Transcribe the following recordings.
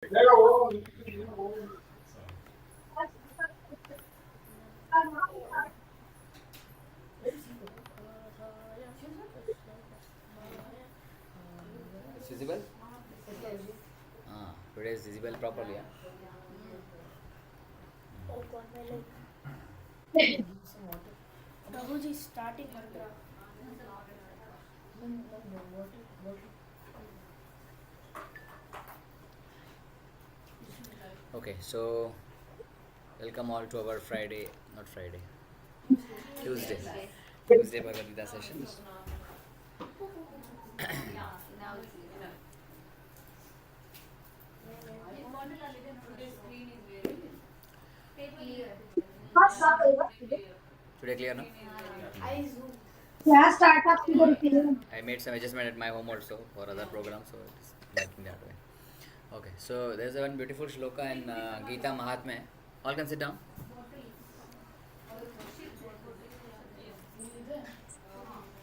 It's visible? Today is visible properly. Prabhuji starting mantra. Okay, so welcome all to our Tuesday Bhagavad Gita sessions. Today clear, no? Yeah, start up. I made some adjustment at my home also for other programs, so it is working that way. Okay, so there's one beautiful shloka in Gita Mahatmya. All can sit down.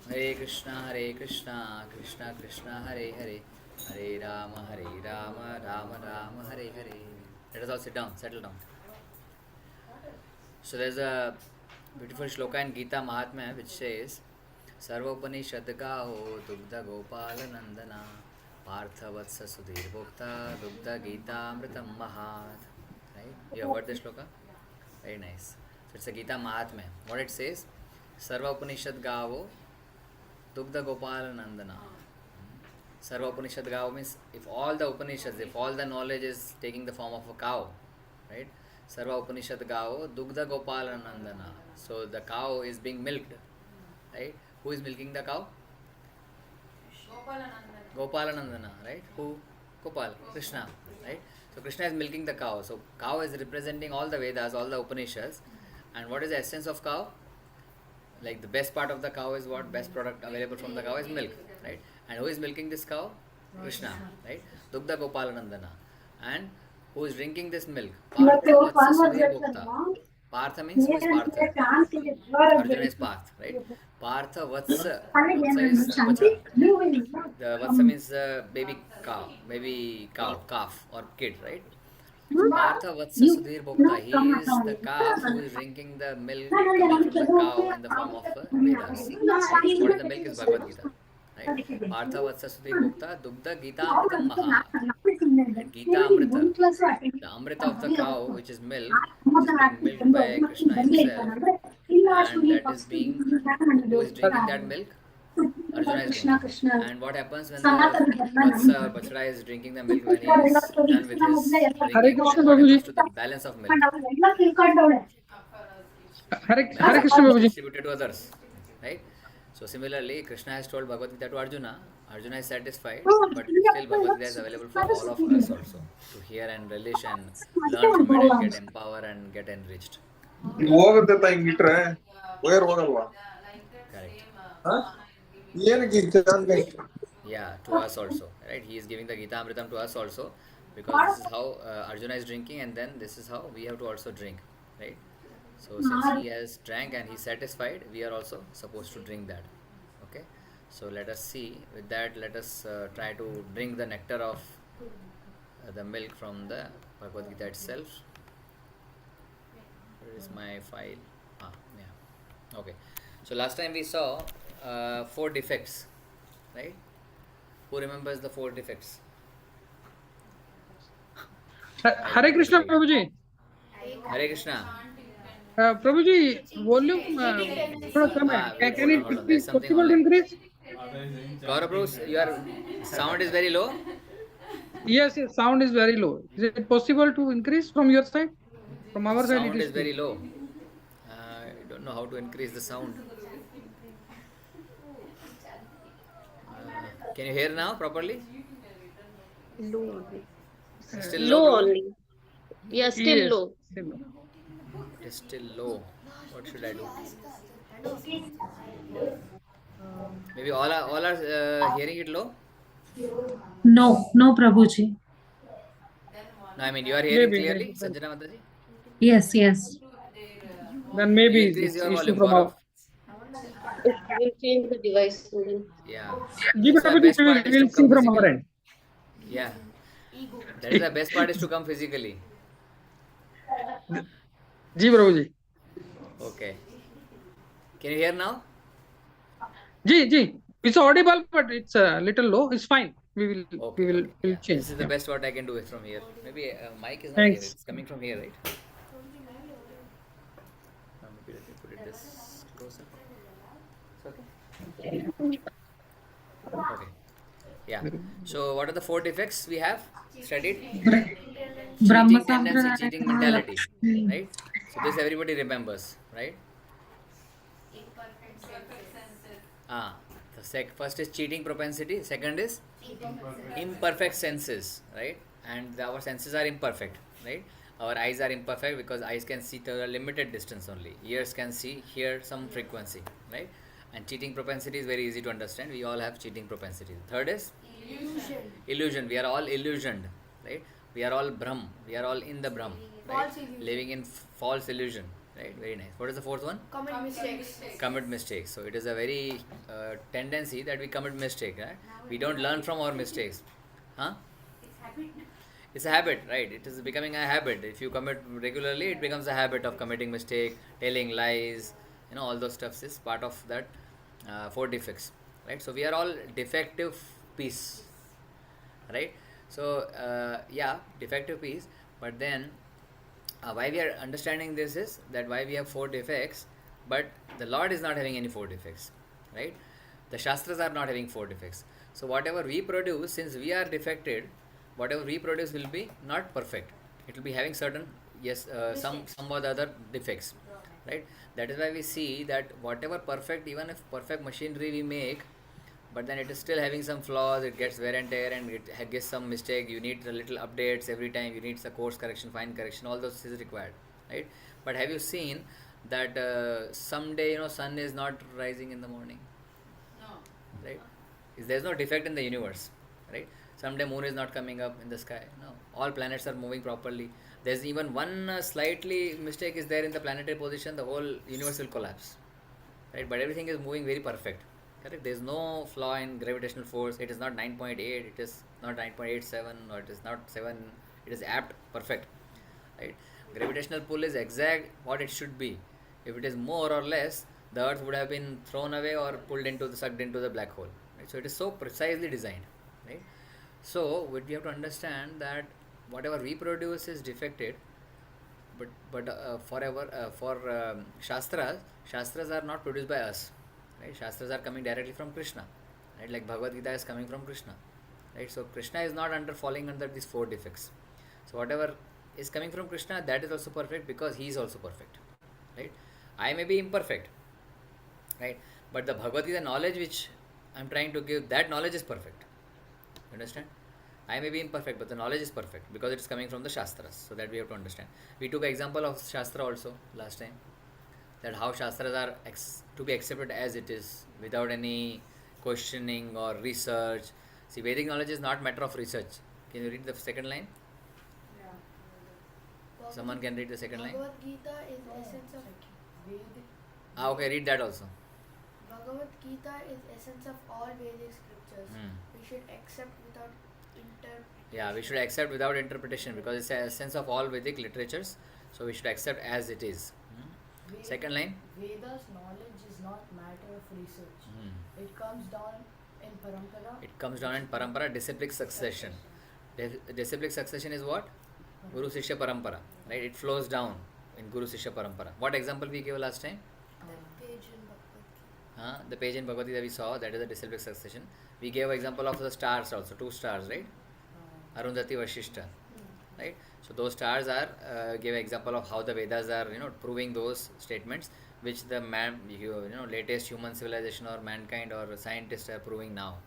Hare Krishna, Krishna Krishna, Hare Hare, Hare Rama, Rama Rama, Hare Hare. Let us all sit down, settle down. So there's a beautiful shloka in Gita Mahatmya which says, Sarvopani Gaho Dugdha Gopala Nandana Partha Vatsa Sudhir Bhokta Dugdha Gita Amritam Mahat. Right? You have heard this shloka? Very nice. So it's a Gita Mahatmya. What it says? Sarva Upanishad Gavo Dugdha Gopala Nandana. Sarva Upanishad Gavo means if all the Upanishads, if all the knowledge is taking the form of a cow, right? Sarva Upanishad Gavo Dugdha Gopala Nandana. So the cow is being milked, right? Who is milking the cow? Gopala Nandana, right? Who? Gopal, Krishna, right? So Krishna is milking the cow. So cow is representing all the Vedas, all the Upanishads. And what is the essence of cow? Like the best part of the cow is what? Best product available from the cow is milk, right? And who is milking this cow? Krishna, right? Dugdha Gopala Nandana. And who is drinking this milk? Partha Vatsa Sudhir Bhokta. Partha means who is Partha? Arjuna is Partha, right? Partha Vatsa. Vatsa is Vacha. The Vatsa means baby cow, calf or kid, right? So Partha Vatsa Sudhir Bhokta, he is the calf who is drinking the milk coming from the cow in the form of Vedas. Right? So what is the milk is Bhagavad Gita. Right? Partha Vatsa Sudhir Bhokta, Dugdha Gita Amritam Mahat. Right? Gita Amrita, the Amrita of the cow, which is milk, which is being milked by Krishna himself, and that is being, who is drinking that milk? Arjuna is drinking. And what happens when the Vatsa or Bachra is drinking the milk, when he is done with his Hare drinking, Krishna then what happens Prabhuji. to the balance of milk? Hare Balance of Krishna milk is Prabhuji. distributed to others. Right? So similarly, Krishna has told Bhagavad Gita to Arjuna. Arjuna is satisfied, but still Bhagavad Gita is available for all of us also to hear and relish and learn from it and get empowered and get enriched. ಹೋಗುತ್ತೆ ಹಿಂಗಿಟ್ರೆ wire ಹೋಗಲ್ವಾ Correct. ಏನಕ್ಕೆ ಈ chance Yeah, to us also, right? He is giving the Gita Amritam to us also, because this is how Arjuna is drinking, and then this is how we have to also drink, right? So since he has drank and he's satisfied, we are also supposed to drink that. Okay, so let us see. With that, let us try to drink the nectar of the milk from the Bhagavad Gita itself. Where is my file? Yeah. Okay, so last time we saw four defects, right? Who remembers the four defects? Hare Krishna Prabhuji. Hare Krishna. Prabhuji, volume थोड़ा कम है. Can it Hold on. be There's something possible to online. increase? Gaurav Bruce, your sound is very low. Yes, sound is very low. Is it possible to increase from your side? From our side, it Sound is is too. very low. I don't know how to increase the sound. Can you hear now properly? Low only. Still Low low, only. Yeah, still Yes. low. Still low. It is still low. What should I do? Maybe all are hearing it low. No, Prabhuji. No, I mean you are hearing Maybe. clearly, Sanjana Mataji. Yes. Then You maybe increase it's your issue volume, from our. Gaurav. We'll change the device soon. Yeah. Give That's why Prabhuji, best part is to we'll see come from our physically. end. Yeah. That is the best part is to come physically. Ji Prabhu ji Okay. Can you hear now? Ji it's audible but it's a little low. It's fine. We will Okay, okay. we'll Yeah. change. This is the Yeah. best what I can do it from here. Maybe mic is not here. Thanks. It's coming from here, right? Maybe let me put it this closer. It's okay. Okay. Yeah. So what are the 4 defects we have studied? Brahma Cheating tendency, cheating Sampradaya. mentality, right? So this everybody remembers, right? Ah, first is cheating propensity. Second is imperfect senses, right? And our senses are imperfect, right? Our eyes are imperfect because eyes can see to a limited distance only. Ears can see, hear some frequency, right? And cheating propensity is very easy to understand. We all have cheating propensity. Third is illusion. We are all illusioned, right? We are all Brahm. We are all in the Brahm, right? False illusion. Living in false illusion, right? Very nice. What is the fourth one? Commit mistakes. Commit mistakes. So it is a very tendency that we commit mistake, right? We don't learn from our mistakes, huh? It's a habit, right? It is becoming a habit. If you commit regularly, it becomes a habit of committing mistake, telling lies, all those stuffs is part of that 4 defects, right? So we are all defective piece, right? So yeah, defective piece. But then why we are understanding this is that why we have 4 defects, but the Lord is not having any 4 defects, right? The Shastras are not having 4 defects. So whatever we produce, since we are defected, whatever we produce will be not perfect. It will be having certain some or the other defects, right? That is why we see that whatever perfect, even if perfect machinery we make, but then it is still having some flaws. It gets wear and tear, and it gets some mistake. You need a little updates every time. You need the course correction, fine correction. All those is required, right? But have you seen that someday sun is not rising in the morning, right? There's no defect in the universe, right? Someday moon is not coming up in the sky. No, all planets are moving properly. There's even one slightly mistake is there in the planetary position, the whole universe will collapse, right? But everything is moving very perfect, correct? There's no flaw in gravitational force. It is not 9.8, it is not 9.87, or it is not 7. It is apt perfect, right? Gravitational pull is exact what it should be. If it is more or less, the earth would have been thrown away or pulled into sucked into the black hole, right? So it is so precisely designed, right? So we have to understand that whatever we produce is defected, but for shastras are not produced by us, right? Shastras are coming directly from Krishna, right? Like Bhagavad Gita is coming from Krishna, right? So Krishna is not falling under these 4 defects. So whatever is coming from Krishna, that is also perfect because he is also perfect, right? I may be imperfect, right? But the Bhagavad Gita knowledge which I am trying to give, that knowledge is perfect. Understand? I may be imperfect, but the knowledge is perfect because it is coming from the Shastras. So that we have to understand. We took an example of Shastra also last time, that how Shastras are to be accepted as it is without any questioning or research. See, Vedic knowledge is not matter of research. Can you read the second line? Someone can read the second line? Bhagavad Gita is essence of Vedic. Okay, read that also. Bhagavad Gita is essence of all Vedic scriptures. We should accept without Yeah, we should accept without interpretation because it's the essence of all Vedic literatures. So we should accept as it is. Second line. Veda's knowledge is not matter of research. It comes down in parampara. It comes down in parampara, disciplic succession. Disciplic succession is what? Guru Sishya Parampara, right? It flows down in Guru Sishya Parampara. What example we gave last time? The page in Bhagavad Gita we saw, that is the disciplic succession. We gave example of the stars also, 2 stars, right? Arundhati Vashishta, right? So those stars are give example of how the Vedas are proving those statements which the latest human civilization or mankind or scientists are proving now.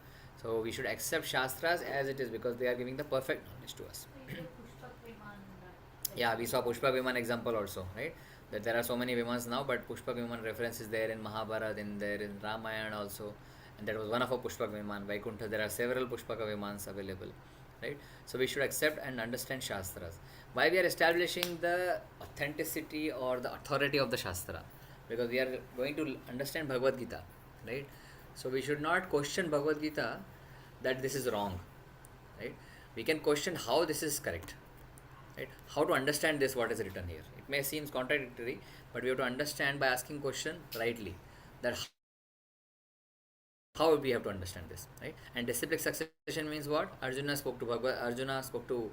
So we should accept Shastras as it is because they are giving the perfect knowledge to us. Yeah, we saw Pushpa Viman example also, right? That there are so many Vimans now, but Pushpa Viman reference is there in Mahabharata, there in Ramayana also, and that was one of a Pushpa Viman. Vaikuntha, there are several Pushpaka Vimans available, right? So we should accept and understand Shastras. Why we are establishing the authenticity or the authority of the Shastra? Because we are going to understand Bhagavad Gita, right? So we should not question Bhagavad Gita that this is wrong, right? we can question how this is correct, right? How to understand this, what is written here. It may seem contradictory, but we have to understand by asking question rightly, that how we have to understand this, right? And disciplic succession means what? Arjuna spoke to Arjuna spoke to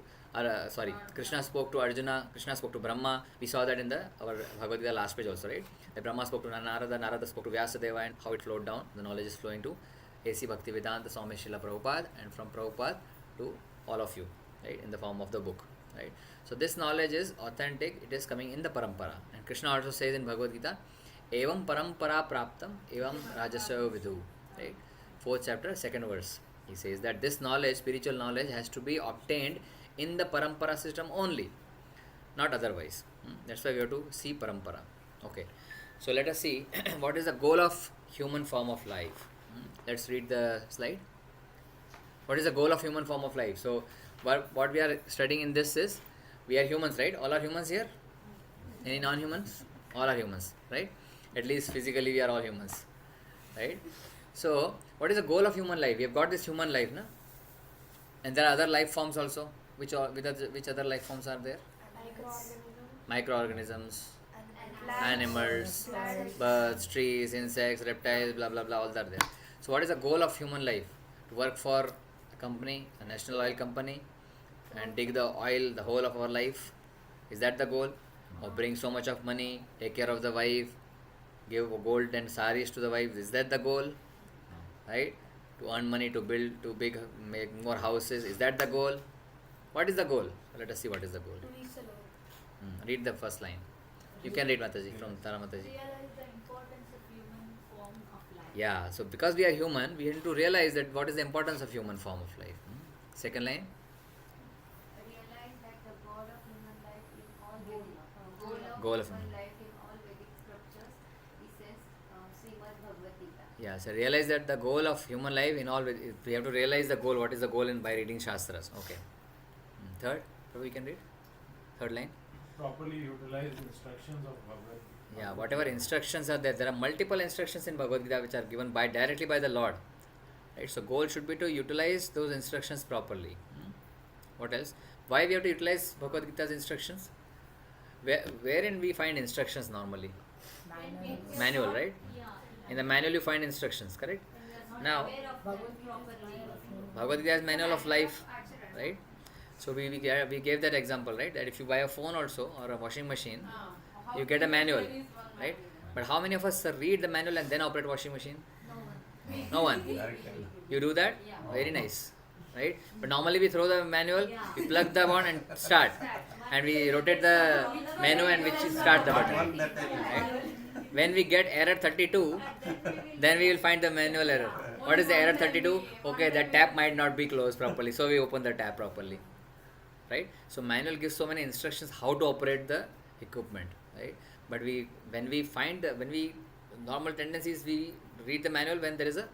Krishna spoke to Arjuna, Krishna spoke to Brahma. We saw that in the our Bhagavad Gita last page also, right? The Brahma spoke to Narada, Narada spoke to Vyasadeva, and how it flowed down. The knowledge is flowing to A.C. Bhaktivedanta Swami Srila Prabhupada, and from Prabhupada to all of you, right? In the form of the book, right? So this knowledge is authentic, it is coming in the parampara. And Krishna also says in Bhagavad Gita, Evam parampara praptam, evam rajasya vidhu, right? 4th chapter, 2nd verse. He says that this knowledge, spiritual knowledge, has to be obtained in the parampara system only, not otherwise. That's why we have to see parampara. Okay. So let us see what is the goal of human form of life. Let's read the slide. What is the goal of human form of life? So what we are studying in this is, we are humans, right? All are humans here? Any non-humans? All are humans, right? At least physically we are all humans, right? So what is the goal of human life? We have got this human life, na? And there are other life forms also. Which other life forms are there? Microorganisms, animals, birds, trees, insects, reptiles, blah blah blah, all that are there. So what is the goal of human life? To work for a company, a national oil company, and dig the oil the whole of our life? Is that the goal? Or bring so much of money, take care of the wife, give gold and saris to the wife? Is that the goal? Right? To earn money, to build, to make more houses? Is that the goal? What is the goal? Let us see what is the goal. To reach the Lord. Read the first line. You can read, Mataji, from Tara Mataji. Realize the importance of human form of life. Yeah, so because we are human, we need to realize that what is the importance of human form of life. Second line. Realize that the God of human life in all Vedic Goal of human life in all Vedic scriptures. He says Srimad Bhagavad Gita. Yeah, so realize that the goal of human life in all, we have to realize the goal, what is the goal, in by reading Shastras. Okay. Third, so we can read. Third line. Properly utilize the instructions of Bhagavad Gita. Yeah, whatever instructions are there, there are multiple instructions in Bhagavad Gita which are given directly by the Lord. Right? So goal should be to utilize those instructions properly. What else? Why we have to utilize Bhagavad Gita's instructions? Wherein we find instructions normally? Manual, right? Yeah. In the manual you find instructions, correct? Not Now, aware of that properly. Bhagavad Gita is manual of life, right? So we gave that example, right? That if you buy a phone also or a washing machine, you get a manual, right? But how many of us read the manual and then operate washing machine? No one. You do that? Very nice, right? But normally we throw the manual, we plug the one and start, and we rotate the menu and which start the button. Right? When we get error 32, then we will find the manual error. What is the error 32? Okay, that tap might not be closed properly, so we open the tap properly. Right? So manual gives so many instructions how to operate the equipment, right? But when we normal tendencies, we read the manual when there is a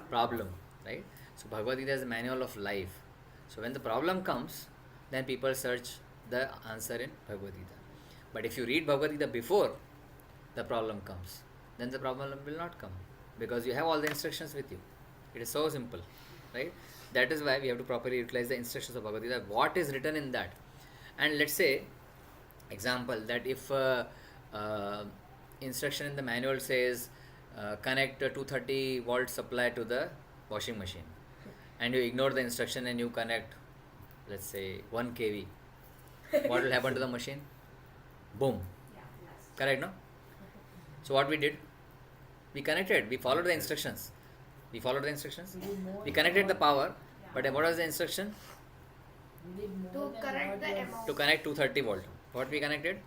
problem, right? So Bhagavad Gita is a manual of life. So when the problem comes, then people search the answer in Bhagavad Gita. But if you read Bhagavad Gita before the problem comes, then the problem will not come, because you have all the instructions with you. It is so simple, right? That is why we have to properly utilize the instructions of Bhagavad Gita. What is written in that? And let's say, example, that if instruction in the manual says connect a 230 volt supply to the washing machine, and you ignore the instruction and you connect, let's say, 1 kV, what will happen to the machine? Boom. Correct, no? So what we did? We connected. We followed the instructions. We connected the power. But what was the instruction? To correct the amount. To connect 230 volt. What we connected?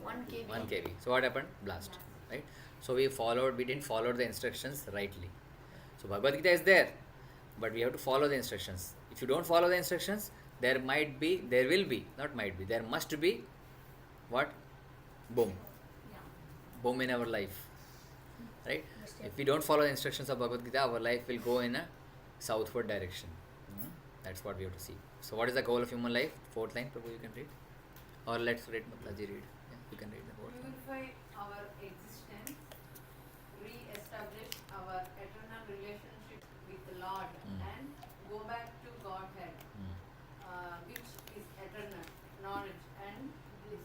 1 kV. 1 kV. So what happened? Blast. Right? So we didn't follow the instructions rightly. So Bhagavad Gita is there, but we have to follow the instructions. If you don't follow the instructions, there must be what? Boom. Boom in our life. Right? If we don't follow the instructions of Bhagavad Gita, our life will go in a southward direction. That's what we have to see. So what is the goal of human life? 4th line, Prabhu, you can read. Or let's read, Mataji read. Yeah, you can read the 4th line. Purify our existence, re-establish our eternal relationship with the Lord, and go back to Godhead. which is eternal, knowledge and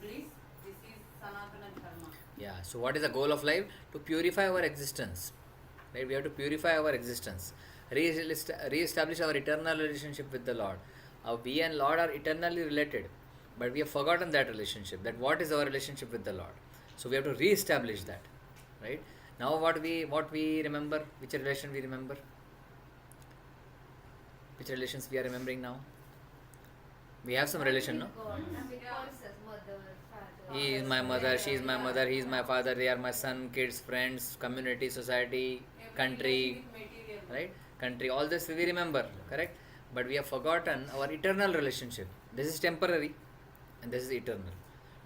bliss. This is Sanatana Dharma. Yeah, so what is the goal of life? To purify our existence. Right? We have to purify our existence. Re-establish our eternal relationship with the Lord. We and Lord are eternally related, but we have forgotten that relationship. That what is our relationship with the Lord? So we have to re-establish that. Right? Now what we remember? Which relation we remember? Which relations we are remembering now? We have some relation, no? He is my mother, she is my mother, he is my father, they are my son, kids, friends, community, society, country, right? Country, all this we remember, correct? But we have forgotten our eternal relationship. This is temporary and this is eternal.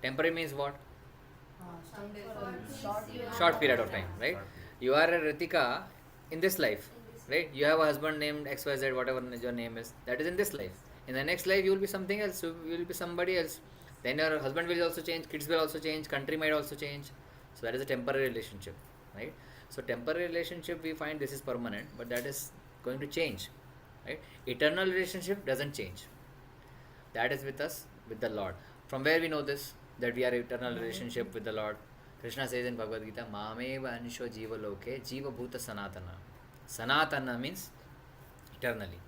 Temporary means what? Staying for a short Short period of time, right? You are a Ritika in this life, right? You have a husband named XYZ, whatever your name is, that is in this life. In the next life, you will be something else, you will be somebody else. Then your husband will also change, kids will also change, country might also change. So that is a temporary relationship, right? So temporary relationship, we find this is permanent, but that is going to change, right? Eternal relationship doesn't change. That is with us, with the Lord. From where we know this, that we are eternal relationship with the Lord? Krishna says in Bhagavad Gita, Mameva ansho jiva loke jiva bhuta sanatana. Sanatana means eternally.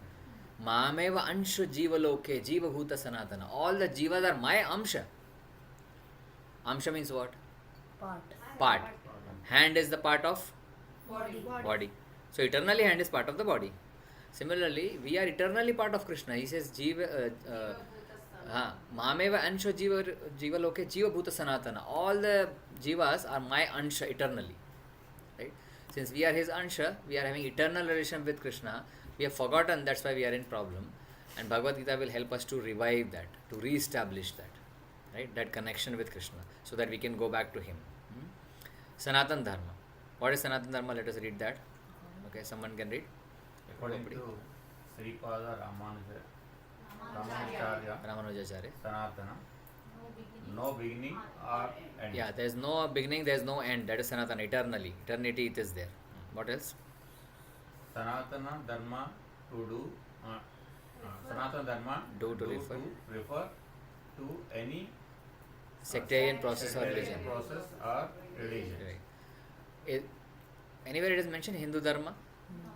Mameva ansho jiva loke jiva bhuta sanatana. All the jivas are my amsha. Amsha means what? Part. Hand is the part of body. So eternally hand is part of the body. Similarly, we are eternally part of Krishna. He says, Jiva, Mameva ansha jiva loke jiva bhuta sanatana. All the jivas are my ansha eternally. Right? Since we are his ansha, we are having eternal relation with Krishna. We have forgotten, that's why we are in problem. And Bhagavad Gita will help us to revive that, to re-establish that. Right? That connection with Krishna, so that we can go back to him. Sanatan Dharma. What is Sanatan Dharma? Let us read that. Okay, someone can read. According to Sripada Ramanujacharya. Sanatana, no beginning or end. Yeah, there is no beginning, there is no end. That is Sanatana, eternally. Eternity it is there. What else? Sanatana Dharma to do. Sanatana Dharma Do to refer to any sectarian process or religion. Process or religion. Right. Anywhere it is mentioned Hindu Dharma? No.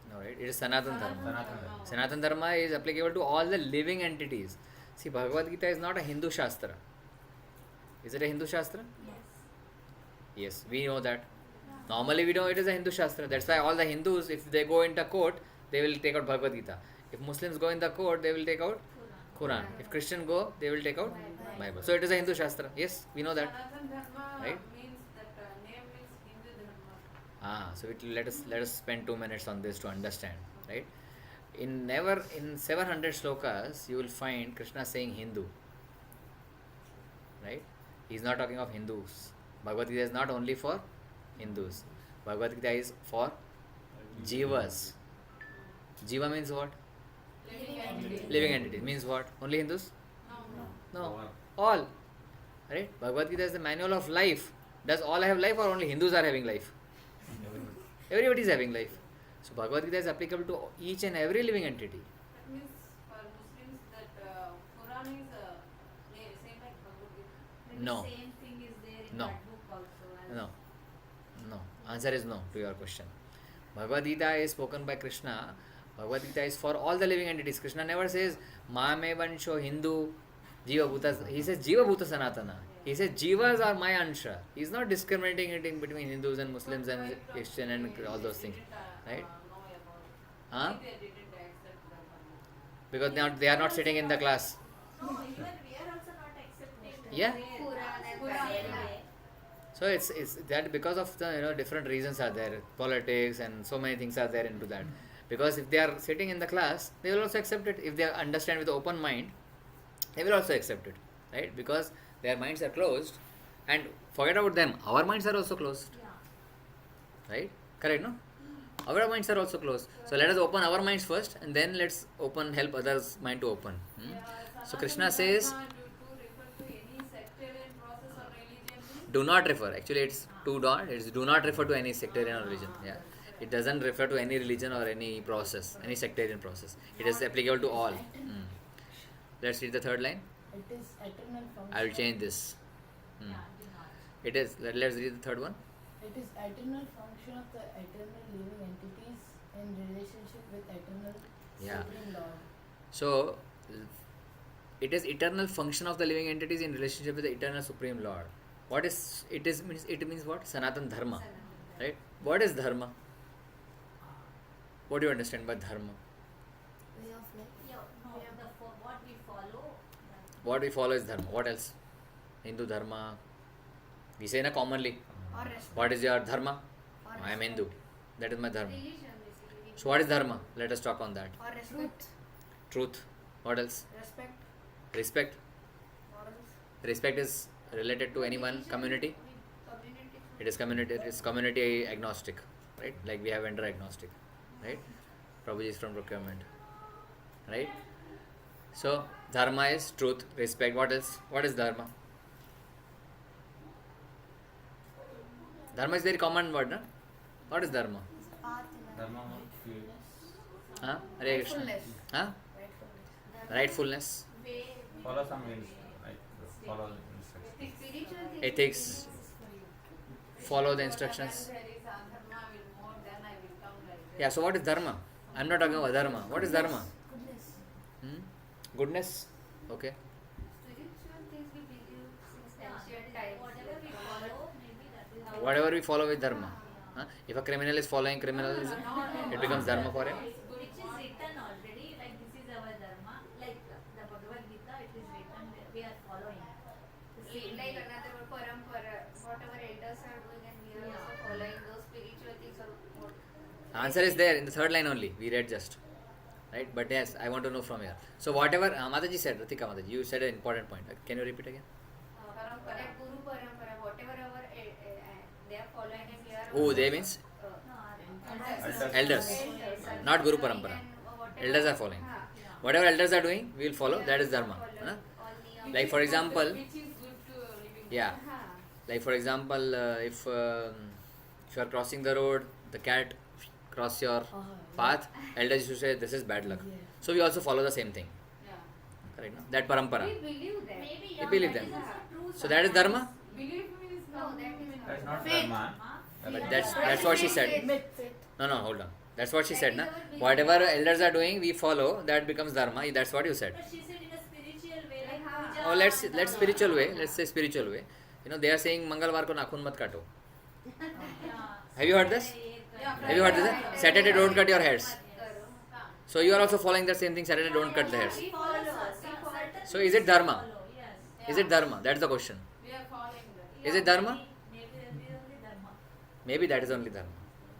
No, right? It is Sanatan Dharma. Sanatana Dharma. Sanatan Dharma is applicable to all the living entities. See, Bhagavad Gita is not a Hindu Shastra. Is it a Hindu Shastra? Yes, we know that. Normally we know it is a Hindu Shastra. That's why all the Hindus, if they go into court, they will take out Bhagavad Gita. If Muslims go in the court, they will take out Quran. If Christian go, they will take out Bible. So it is a Hindu Shastra. Yes, we know that. Sanatana Dharma Right? means that name means Hindu Dharma. So let us spend 2 minutes on this to understand, right? In 700 slokas, you will find Krishna saying Hindu, right? He is not talking of Hindus. Bhagavad Gita is not only for Hindus. Bhagavad Gita is for Jivas. Jiva means what? Living entity. Means what? Only Hindus? No. All. Right? Bhagavad Gita is the manual of life. Does all have life or only Hindus are having life? Everybody is having life. So Bhagavad Gita is applicable to each and every living entity. That means for Muslims that Quran is same like Bhagavad Gita. No. Same thing is there in No. that book also. No. No. Answer is no to your question. Bhagavad Gita is spoken by Krishna. Bhagavad Gita is for all the living entities. Krishna never says Mame Vansho Hindu Jiva Bhuta. He says Jiva Bhuta Sanatana. He says Jivas are my ansha. He is not discriminating it in between Hindus and Muslims and Christian and all those things. Right? Huh? They didn't accept that. Because they are not sitting in the class. No, even we are also not accepting. Yeah. Quran. So it's that because of the different reasons are there, politics and so many things are there into that. Because if they are sitting in the class, they will also accept it. If they understand with open mind, they will also accept it, right? Because their minds are closed, and forget about them. Our minds are also closed, right? Correct, no? Our minds are also closed. So let us open our minds first, and then let's help others' mind to open. So Krishna says, To refer to any sectarian process or religion. do not refer. Actually, it's do not refer to any sectarian or religion. Yeah, it doesn't refer to any religion or any process, any sectarian process. It is applicable to all. Let's read the third line. It is eternal function. I will change this. It is. Let's read the third one. It is eternal function of the eternal living entities in relationship with eternal Yeah. Supreme Lord. So, it is eternal function of the living entities in relationship with the eternal Supreme Lord. What is it? Is means it means what? Sanatan Dharma, right? What is Dharma? What do you understand by Dharma? Way of life. What we follow. What we follow is Dharma. What else? Hindu Dharma. We say na commonly. Or respect. What is your Dharma? Or I am Hindu. That is my Dharma. Religion basically. So what is Dharma? Let us talk on that. Or respect. Truth. What else? Respect. Respect. Morals. Respect is related to any one community. Community. It is community. It is community agnostic, right? Like we have vendor agnostic, right? Prabhuji is from procurement, right? So Dharma is truth, respect. What else? What is Dharma? Dharma is very common word, no? What is Dharma? Path in Dharma Huh? Hare Krishna. Rightfulness. Huh? Rightfulness. Rightfulness, follow some means, like follow instructions. Spiritual things. ethics, follow the instructions. Yeah, so what is Dharma? I'm not talking about Dharma. What is Dharma? Goodness. Goodness? Okay. Spiritual things we believe since ancient times. Whatever we follow, maybe that is how. Whatever we follow with Dharma. Huh? If a criminal is following criminalism, it becomes Dharma for him. Which is written already, like this is our dharma, like the Bhagavad Gita, it is written, we are following. Like another word, parampara, whatever elders are doing and we are also following those spiritual things or what. Answer is there in the third line only. We read just. Right? But yes, I want to know from here. So whatever Mataji said, Ratika Mataji, you said an important point. Can you repeat again? Parampara, Guru Parampara, whatever our they are following and we are. Oh, they means elders. Not Guru Parampara. Elders are following. Whatever elders are doing, we will follow. That is Dharma. Huh? Like for example, yeah. Like for example, if you are crossing the road, the cat cross your path, elders used to say this is bad luck. So we also follow the same thing. Correct? No? That parampara. We believe that. Maybe We believe them. So that is Dharma. Belief means no, that means That's not Faith. Dharma. But that's what she said. Myth, faith. No, hold on. That's what she said, na? Whatever elders are doing, we follow. That becomes Dharma. That's what you said. But she said in a spiritual way, like puja. Oh, let's spiritual way. Let's say spiritual way. You know, they are saying Mangalwar ko nakhun mat kato. Have you heard this? Have you heard this? Saturday don't cut your hairs. So you are also following the same thing. Saturday don't cut the hairs. We follow. So is it Dharma? Is it Dharma? That's the question. We are following that. Is it Dharma? Maybe that is only dharma. Maybe that is only Dharma.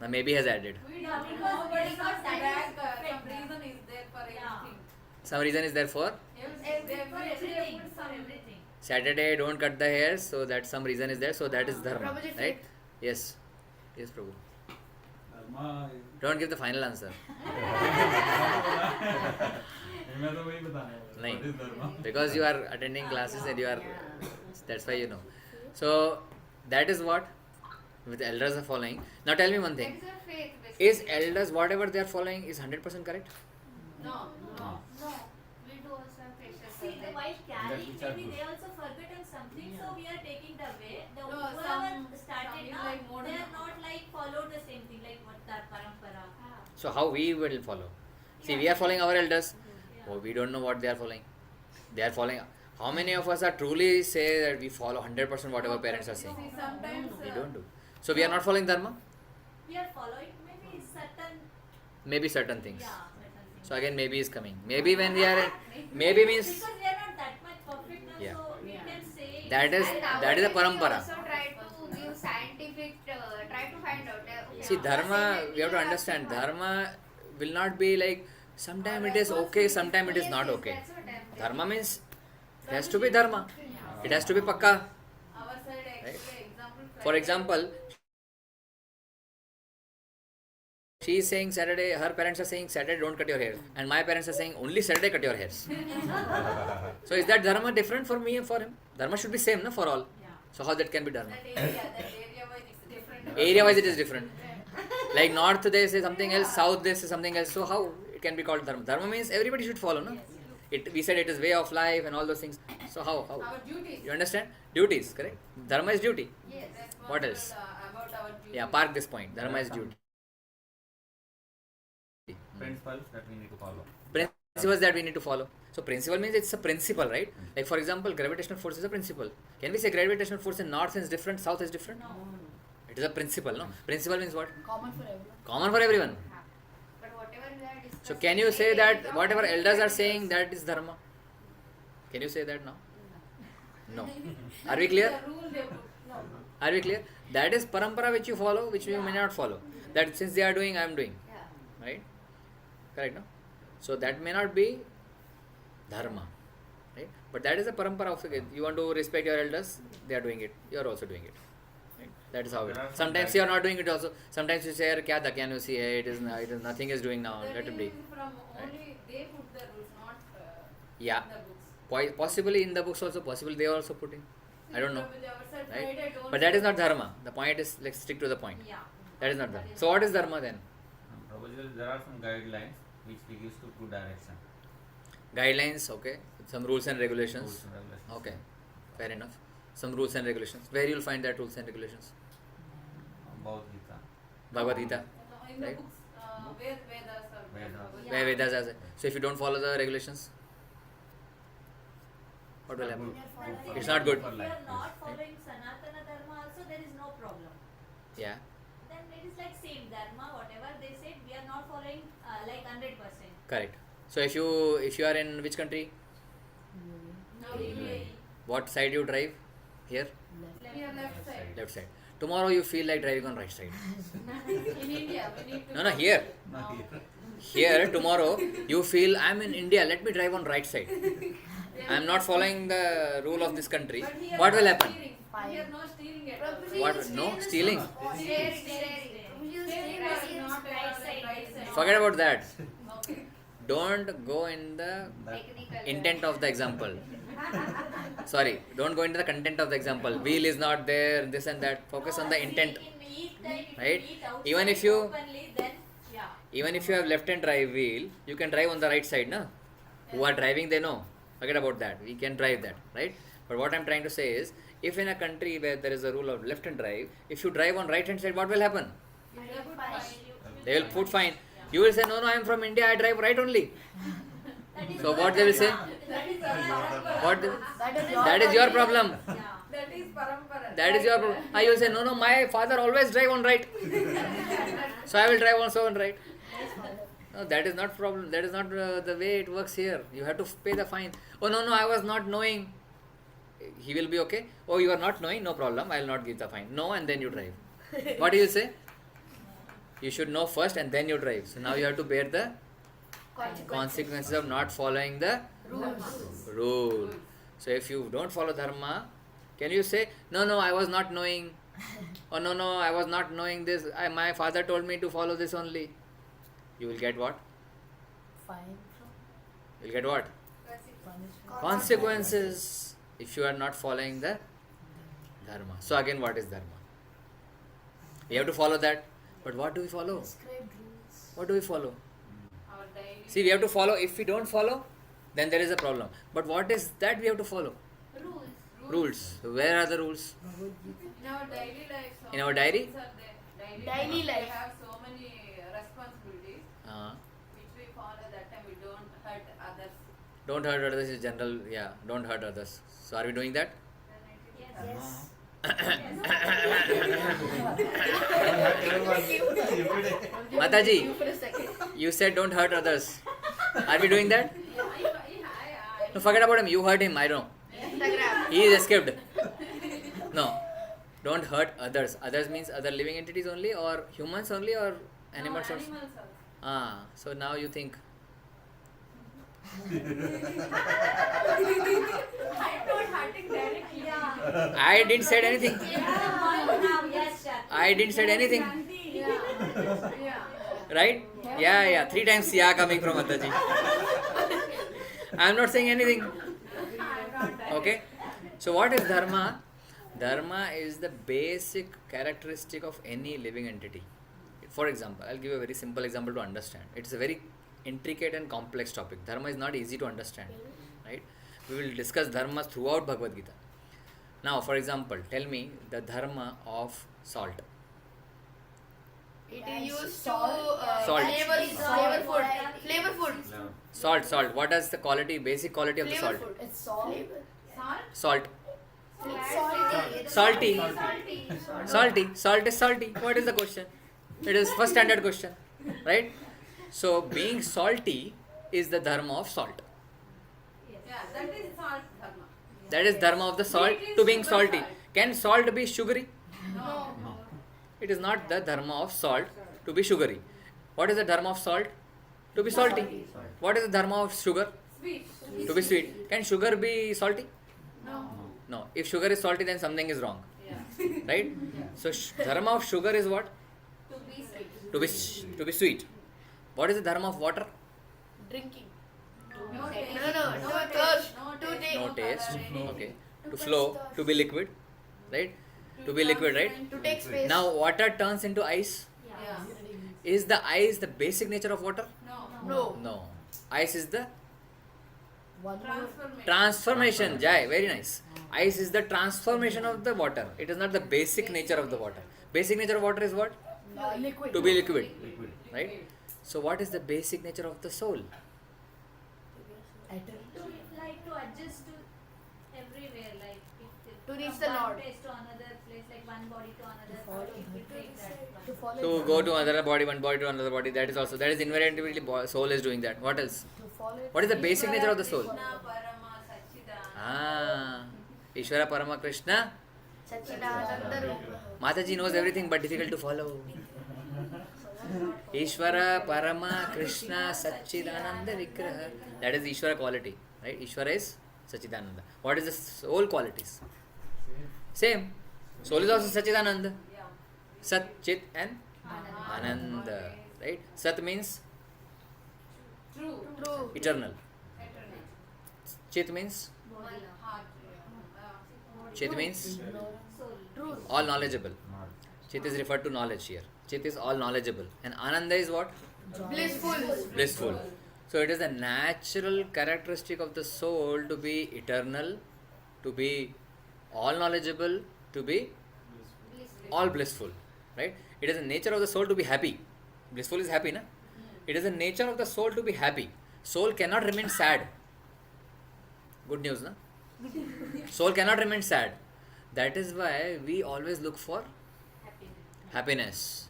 Now maybe has added. Yeah, because it is not that some reason is there for everything. Some reason is there for Everything. For everything. Saturday don't cut the hairs. So that some reason is there. So that is Dharma. Prabhuji, Right? Yes. Yes, Prabhu. Dharma is Don't give the final answer. मैं तो वही बताने वाला नहीं. What is dharma? Because you are attending classes and you are, that's why you know. So that is what with elders are following. Now tell me one That thing. is a faith. Basically. Is elders whatever they are following is 100% correct? No. No. No. We do also have pressure. See, while carrying, which are maybe good. they also forgotten something, so we are taking the way. The No, whoever some started is now, like more they are than- not like followed the same thing, like what the parampara. So how we will follow? See, we are following our elders. Oh, we don't know what they are following. They are following. How many of us are truly say that we follow 100% whatever parents are saying? See, sometimes We don't do. So we are not following Dharma? We are following maybe certain, Maybe certain things. certain things. So again, maybe is coming. Maybe when we are, maybe means Because we are not that much perfect now, Yeah. so we can say. that is a parampara. also try to give scientific, try to find out. See, Dharma, we have to understand, Dharma will not be like, sometime it is okay, sometime it is not okay. Dharma means, it has to be Dharma. It has to be Pakka. Our side Right. example. For example, she is saying Saturday, her parents are saying Saturday don't cut your hair. And my parents are saying only Saturday cut your hairs. So is that Dharma different for me and for him? Dharma should be same, no, for all. So how that can be Dharma? That area wise it's different. Area wise it is different. Like north they say something else, south they say something else. So how it can be called Dharma? Dharma means everybody should follow, no? We said it is way of life and all those things. So how? Our duties. You understand? Duties, correct? Dharma is duty. Yes. What else? About our duties. Yeah, park this point. Dharma is duty. Principles that we need to follow. Principles that we need to follow. So principle means it's a principle, right? Like for example, gravitational force is a principle. Can we say gravitational force in north is different, south is different? No. It is a principle, no? Principle means what? Common for everyone. Common for everyone. But whatever we are discussing. So can you say that whatever elders are saying, that is dharma? Can you say that now? No. Are we clear? The rule they put. No. Are we clear? That is parampara which you follow, which you may not follow. That since they are doing, I am doing. Yeah. Right? Correct, no? So that may not be dharma. Right? But that is a parampara of it. You want to respect your elders, they are doing it. You are also doing it. Right? That is how it is. Sometimes you are not doing it also. Sometimes you say, kya tha, can you see? It is nothing is doing now. The Let it rule be. is from only they put the rules, not Yeah. in the books. Possibly in the books also, possibly they are also putting. I don't know. With ourselves, Right? guided, don't But that is say- not dharma. The point is, let's stick to the point. Yeah. That is not dharma. So what is dharma then? Prabhuji, there are some guidelines which we use to good direction. Guidelines, okay. Some rules and regulations. Rules and regulations. Okay, fair enough. Some rules and regulations. Where you will find that rules and regulations? Bhagavad Gita. Bhagavad Gita. In the Right. books, where Vedas are. Vedas. Where Vedas has it. So if you don't follow the regulations, what will happen? It's not good. If you are not following Sanatana Dharma also, there is no problem. Yeah. Then it is like same Dharma, whatever they said, we are not following like 100%. Correct. So if you are in which country? Now we What side you drive? Here? are left side. Left side. Tomorrow you feel like driving on right side. In India, we need to. No, here. Not here. Here tomorrow you feel I am in India. Let me drive on right side. I am not following the rule of this country. But here What will no happen? steering. Here no steering at all. Prabhuji, What? the No steering is stealing. not- Steering. Prabhuji, the Steering steering is is not right the side, right right side. Forget about that. Okay. Don't go in the Technical. intent of the example. Sorry, don't go into the content of the example. Wheel is not there, this and that. Focus on the intent. In each time, if Right? you eat outside Even if you- openly, then yeah. Even if you have left hand drive wheel, you can drive on the right side, no? Who are driving, they know. Forget about that. We can drive that, right? But what I'm trying to say is, if in a country where there is a rule of left hand drive, if you drive on right hand side, what will happen? They put fine. They will put fine. You will say, no, I am from India, I drive right only. That is So your what they will say? That is parampara. What? That That is your problem. Yeah. That is parampara. That is your problem. You will say, no, my father always drive on right. So I will drive also on right. No, that is not problem. That is not the way it works here. You have to pay the fine. Oh no, I was not knowing. He will be okay. Oh, you are not knowing? No problem. I will not give the fine. No, and then you drive. What do you say? You should know first and then you drive. So now you have to bear the consequences of not following the rule. So if you don't follow dharma, can you say, no, I was not knowing. Oh no, I was not knowing this. My father told me to follow this only. You will get what? Fine. You will get what? Punishment. Consequences if you are not following the dharma. So again, what is dharma? We have to follow that. But what do we follow? Prescribed rules. What do we follow? Our daily See, we have to follow. If we don't follow, then there is a problem. But what is that we have to follow? rules. Rules. So where are the rules? Bhagavad Gita. In our daily life. so In our diary? rules are there. Daily We life. have so many responsibilities Uh, which we follow that time we don't hurt others. don't hurt others is general. Yeah, don't hurt others. So are we doing that? Yes. Mataji, You for a second. you said don't hurt others. Are we doing that? I No, forget about him. You hurt him. I don't know. Instagram. He is escaped. No, don't hurt others. Others means other living entities only, or humans only, or animals also. Animals also. So now you think. I'm not hurting directly. Yeah. I didn't said anything. Now, yes, Shakti. I didn't said anything. Yeah. Right? Yeah. 3 times yeah coming from Mataji. I am not saying anything. Okay? So what is dharma? Dharma is the basic characteristic of any living entity. For example, I'll give you a very simple example to understand. It's a very intricate and complex topic. Dharma is not easy to understand, right? We will discuss dharmas throughout Bhagavad Gita. Now, for example, tell me the dharma of salt. It is used to Salt. Salt. flavor food. Flavor food. Salt. What is the quality, basic quality of the Flavor salt? food. It's salt. Salt. Salt. Salty. Salty. Salt is salty. What is the question? It is first standard question, right? So, being salty is the dharma of salt. Yeah, that is salt dharma. That is dharma of the salt to being salty. Can salt be sugary? No. It is not the dharma of salt to be sugary. What is the dharma of salt? To be salty. What is the dharma of sugar? Sweet. To be sweet. Can sugar be salty? No. No. If sugar is salty, then something is wrong. Yeah. Right? So, dharma of sugar is what? To be sweet. To be sweet. What is the dharma of water? Drinking. No taste. No thirst. No To taste. take. No taste. color. Okay. To flow. To be liquid. Right? To be liquid, right? To take space. Now, water turns into ice. Yeah. Is the ice the basic nature of water? No. No. Ice is the One more. transformation. Jai, very nice. Ice is the transformation of the water. It is not the basic nature of the water. Basic nature of water is what? Liquid. To be liquid. Liquid. Right? So, what is the basic nature of the soul? Eternal. Like to adjust to everywhere, like if To reach from the one Lord. place to another place, like one body to another follow body, it will take that one. To follow. So, go to another body, one body to another body. That is invariably soul is doing that. What else? To follow. What is the basic nature of the soul? Krishna, Parama, Satchidananda. Ah, Ishvara Parama Krishna. Satchidananda Rupa. Mataji knows everything but difficult to follow. Ishvara Parama Krishna Satchidananda Vigraha. That is Ishvara quality, right? Ishvara is Satchidananda. What is the soul qualities? Same. Soul is also Satchidananda. Yeah. Sat, Chit and Ananda. Right? Sat means True. True. eternal. Eternal. Chit means Heart. Chit means True. all knowledgeable. Chit is referred to knowledge here. Chit is all knowledgeable. And Ananda is what? Blissful. Blissful. So it is a natural characteristic of the soul to be eternal, to be all knowledgeable, to be all blissful. Right? It is the nature of the soul to be happy. Blissful is happy, na? It is the nature of the soul to be happy. Soul cannot remain sad. Good news, na? Soul cannot remain sad. That is why we always look for happiness.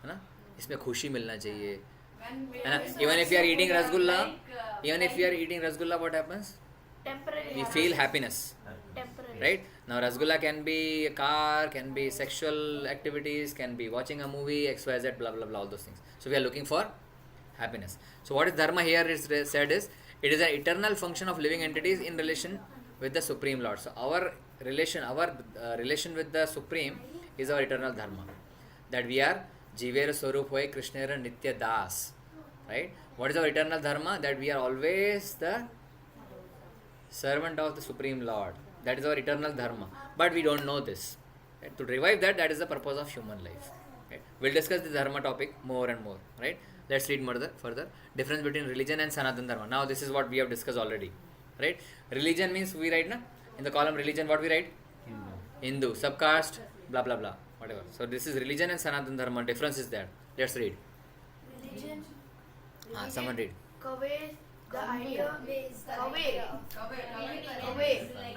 है ना? इसमें खुशी मिलना चाहिए. When we है ना? are Even if you are eating rasgulla, like, even if you are eating rasgulla, what happens? Temporary. We feel happiness. Temporary. Right? Now rasgulla can be a car, can be sexual activities, can be watching a movie, XYZ, blah blah blah, all those things. So we are looking for happiness. So what is dharma here is said is, it is an eternal function of living entities in relation with the Supreme Lord. So our relation with the Supreme is our eternal dharma. That we are Jivera Swarup Hoy Krishnera Nitya Das. Right? What is our eternal dharma? That we are always the servant of the Supreme Lord. That is our eternal dharma. But we don't know this. Right? To revive that, that is the purpose of human life. Right? We'll discuss the dharma topic more and more. Right? Let's read further. Difference between religion and Sanatana Dharma. Now this is what we have discussed already. Right? Religion means we write, na? In the column religion, what we write? Hindu. Subcaste, blah blah blah. Whatever. So this is religion and Sanatana Dharma. Difference is there. Let's read. Religion. Someone read. Conveys the idea. Convey.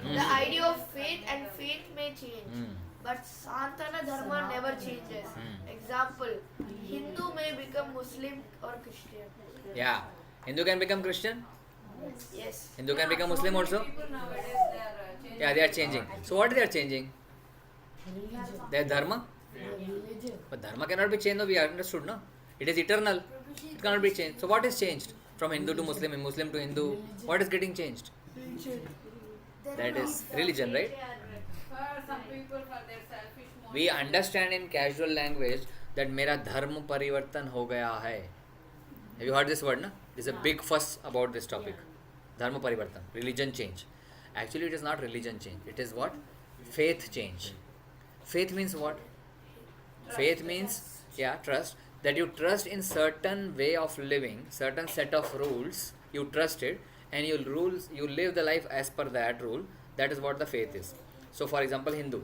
Hmm. The idea of faith, and faith may change. Hmm. But Sanatana Dharma never changes. Hmm. Example, Hindu may become Muslim or Christian. Yeah. Hindu can become Christian. Yes. Hindu can become Muslim also. people nowadays they are changing. Yeah, they are changing. So what they are changing? Religion. Their dharma. Religion. But dharma cannot be changed. No, we understood, no? It is eternal. It cannot be changed. So what is changed from Hindu to Muslim and Muslim to Hindu? What is getting changed? That is religion, right? For some people, for their selfish motives. We understand in casual language that मेरा धर्म परिवर्तन हो गया है. Have you heard this word, na? There's a big fuss about this topic. Dharma parivartan, religion change. Actually, it is not religion change. It is what? Faith change. Faith means what? Faith means, yeah, trust. that you trust in certain way of living, certain set of rules, you trust it, and you live the life as per that rule. That is what the faith is. So for example, Hindu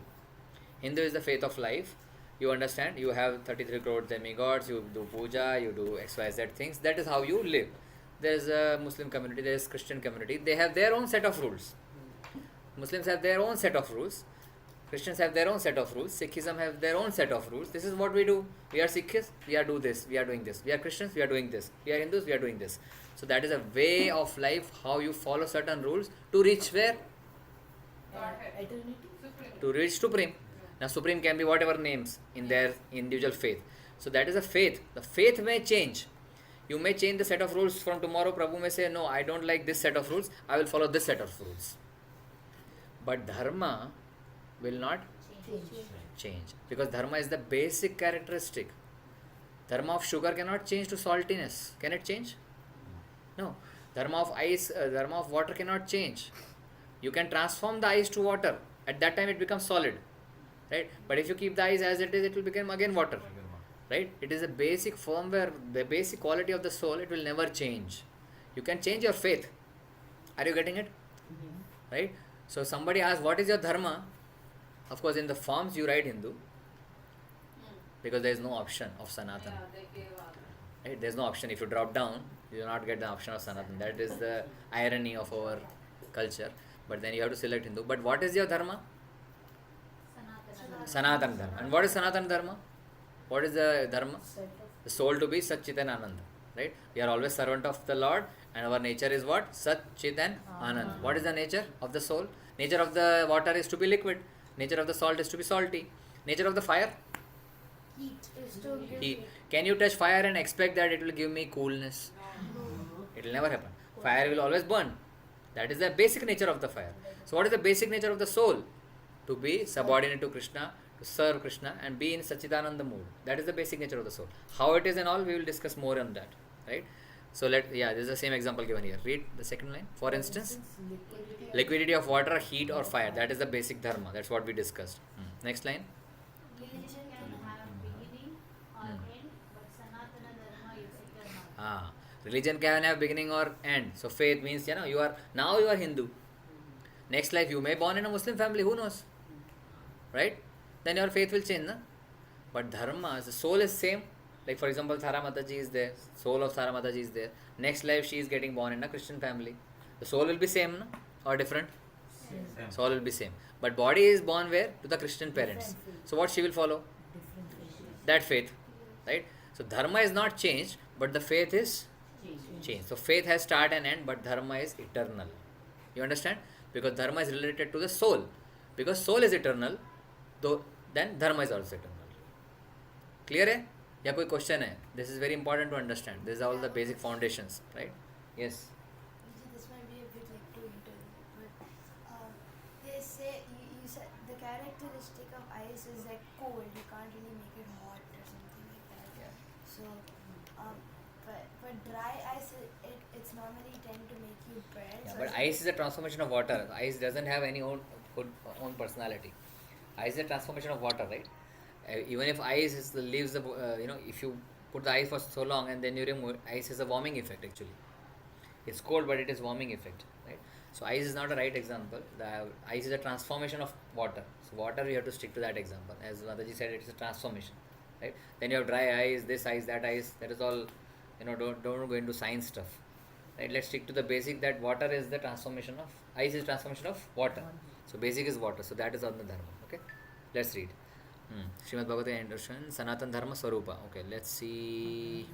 is the faith of life. You understand, you have 33 crore demigods, you do puja, you do XYZ things. That is how you live. There is a Muslim community, there is Christian community. They have their own set of rules. Muslims have their own set of rules. Christians have their own set of rules. Sikhism have their own set of rules. This is what we do. We are Sikhs, we are do this, we are doing this. We are Christians, we are doing this. We are Hindus, we are doing this. So that is a way of life, how you follow certain rules to reach where? Eternity. To reach Supreme. Now Supreme can be whatever names in their individual faith. So that is a faith. The faith may change. You may change the set of rules from tomorrow. Prabhu may say, no, I don't like this set of rules. I will follow this set of rules. But dharma will not change. Because dharma is the basic characteristic. Dharma of sugar cannot change to saltiness. Can it change? No. Dharma of ice, dharma of water cannot change. You can transform the ice to water. At that time it becomes solid. Right? But if you keep the ice as it is, it will become again water. Right? It is a basic firmware, the basic quality of the soul, it will never change. You can change your faith. Are you getting it? Right? So somebody asks, what is your dharma? Of course, in the forms you write Hindu, because there is no option of Sanatan. Right? There is no option. If you drop down, you will not get the option of Sanatan. That is the irony of our culture. But then you have to select Hindu. But what is your dharma? Sanatan Dharma. And what is Sanatan Dharma? What is the Dharma? The soul to be Sat Chit and Anand. Right? We are always servant of the Lord, and our nature is what? Sat Chit and Anand. What is the nature of the soul? Nature of the water is to be liquid. Nature of the salt is to be salty. Nature of the fire? Heat is to give Heat. Can you touch fire and expect that it will give me coolness? It will never happen. Fire will always burn. That is the basic nature of the fire. So what is the basic nature of the soul? To be subordinate to Krishna, to serve Krishna, and be in Sachidananda mood. That is the basic nature of the soul. How it is and all, we will discuss more on that. Right? So this is the same example given here. Read the second line. For instance, liquidity of water, heat or fire. That is the basic dharma. That's what we discussed. Next line. Religion can have beginning or end, but Sanatana Dharma is eternal. Religion can have beginning or end. So faith means, you are Hindu. Next life you may born in a Muslim family. Who knows? Right? Then your faith will change. But dharma, the soul is same. Like for example, Thara Mataji is there. Soul of Thara Mataji is there. Next life she is getting born in a Christian family. The soul will be same, or different? Same. Soul will be same. But body is born where? To the Christian parents. So what she will follow? That faith. Right? So dharma is not changed, but the faith is changed. So faith has start and end, but dharma is eternal. You understand? Because dharma is related to the soul. Because soul is eternal, then dharma is also eternal. Clear hai? या कोई question है? This is very important to understand. These are all the basic foundations, right? Yes. This might be a bit like too intelligent, but they say you said the characteristic of ice is like cold. You can't really make it hot or something like that. Yeah. So, but dry ice it's normally tend to make you burn. Yeah, so but ice is a transformation of water. Ice doesn't have any own personality. Ice is a transformation of water, right? Even if ice leaves the, if you put the ice for so long and then you remove it, ice is a warming effect actually. It's cold, but it is warming effect, right? So ice is not a right example. The ice is a transformation of water. So water, you have to stick to that example. As Mataji said, it's a transformation, right? Then you have dry ice, this ice, that ice. That is all, don't go into science stuff, right? Let's stick to the basic, that water is the transformation of, ice is transformation of water. So basic is water. So that is on the dharma, okay? Let's read. Srimad Bhagavad Gita Introduction, Sanatan Dharma Swarupa. Okay, let's see.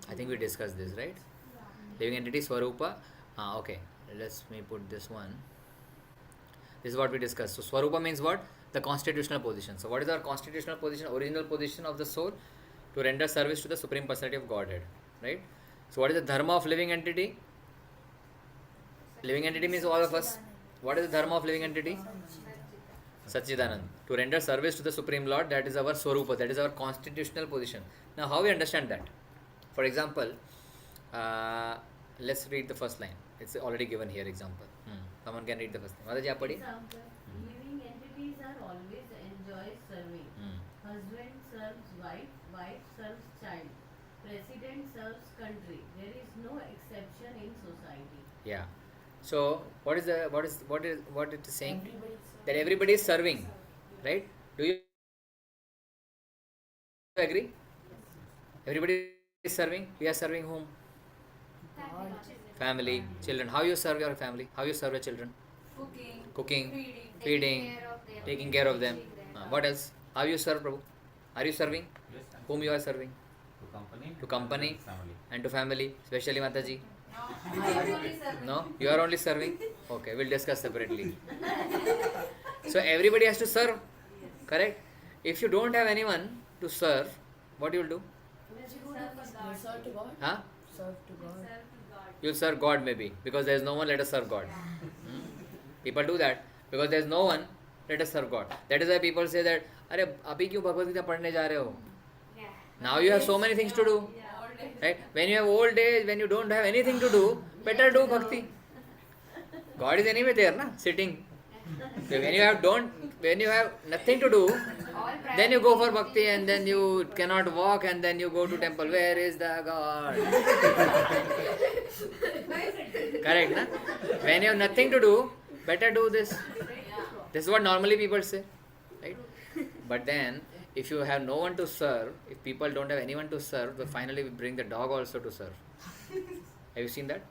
I think we discussed this, right? Living entity Swarupa. Okay, let me put this one. This is what we discussed. So Swarupa means what? The constitutional position. So what is our constitutional position, original position of the soul? To render service to the Supreme Personality of Godhead, right? So what is the dharma of living entity? Living entity means all of us. What is the dharma of living entity? Satchidanand. To render service to the Supreme Lord, that is our Swarupa, that is our constitutional position. Now, how we understand that? For example, let's read the first line. It's already given here, example. Someone can read the first line. Mataji, aap padhiye. Living entities are always Husband serves wife, wife serves child. President serves country. There is no exception in society. Yeah. So what is what it is saying? Everybody That everybody is serving, right? Do you agree? Everybody is serving. We are serving whom? God. Family, children. How you serve your family? How you serve your children? Cooking, feeding, taking care of them. What else? How you serve, Prabhu? Are you serving? Yes, I'm Whom you are serving? to company, To company and family. and to family, especially Mataji. No. No, you are only serving. Okay, we'll discuss separately. So everybody has to serve, correct? If you don't have anyone to serve, what you will do? You serve to God. Huh? Serve to God. You'll serve God maybe because there is no one. Let us serve God. People do that because there is no one. Let us serve God. That is why people say that, अरे अभी क्यों भगवद गीता पढ़ने जा रहे हो? Now you have so many things to do, right? When you have old age, when you don't have anything to do, better do bhakti. God is anyway there, na, sitting. So when you have nothing to do, then you go for bhakti, and then you cannot walk, and then you go to temple. Where is the God? Correct, na? When you have nothing to do, better do this. This is what normally people say, right? But then, if you have no one to serve, if people don't have anyone to serve, then finally we bring the dog also to serve. Have you seen that?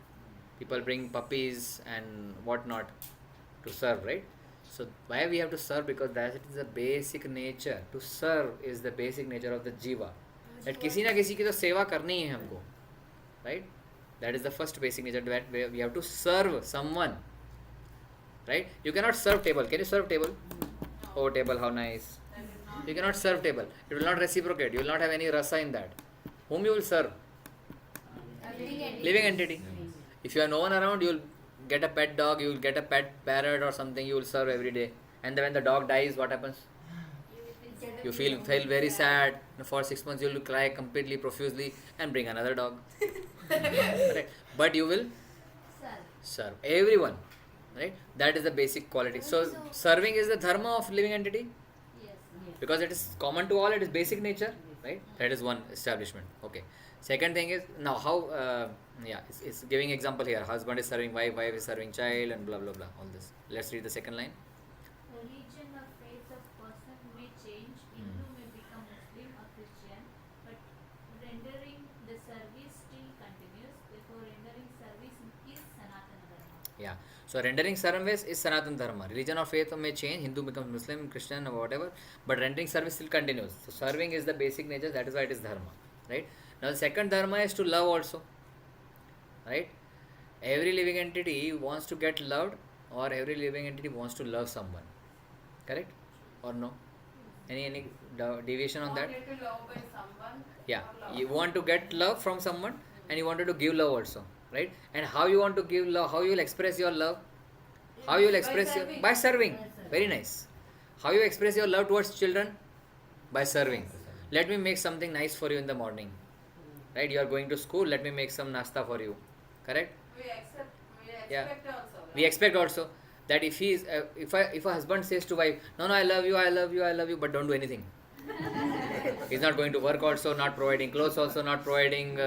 People bring puppies and whatnot to serve, right? So why we have to serve? Because that is the basic nature. To serve is the basic nature of the jiva. That किसी ना किसी की तो सेवा करनी है हमको, right? That is the first basic nature. That we have to serve someone, right? You cannot serve table. Can you serve table? Oh, table, how nice. You cannot serve table. It will not reciprocate. You will not have any rasa in that. Whom you will serve? Living entity. If you have no one around, you will get a pet dog, you will get a pet parrot or something, you will serve every day. And then when the dog dies, what happens? You feel very sad. For 6 months, you will cry completely, profusely, and bring another dog. Correct. But you will serve everyone. Right? That is the basic quality. So, serving is the dharma of living entity. Because it is common to all, it is basic nature, right? That is one establishment. Okay. Second thing is, now how, it's giving example here. Husband is serving wife, wife is serving child, and blah, blah, blah. All this. Let's read the second line. Religion or faith of person may change, Hindu may become Muslim or Christian, but rendering the service still continues. Therefore, rendering service is Sanatana Dharma. Yeah. So rendering service is Sanatana Dharma. Religion or faith may change, Hindu becomes Muslim, Christian or whatever, but rendering service still continues. So serving is the basic nature, that is why it is Dharma. Right? Now the second Dharma is to love also. Right? Every living entity wants to get loved, or every living entity wants to love someone. Correct? Or no? Any deviation on that? Yeah. You want to get love from someone, and you wanted to give love also. Right? And how you want to give love, how you will express your love? How you will express by serving. Very nice. How you express your love towards children? By serving. Let me make something nice for you in the morning. Right? You are going to school, let me make some nasta for you. Correct? We expect also that if he is, if a husband says to wife, no, I love you, but don't do anything. He's not going to work also, not providing clothes also, not providing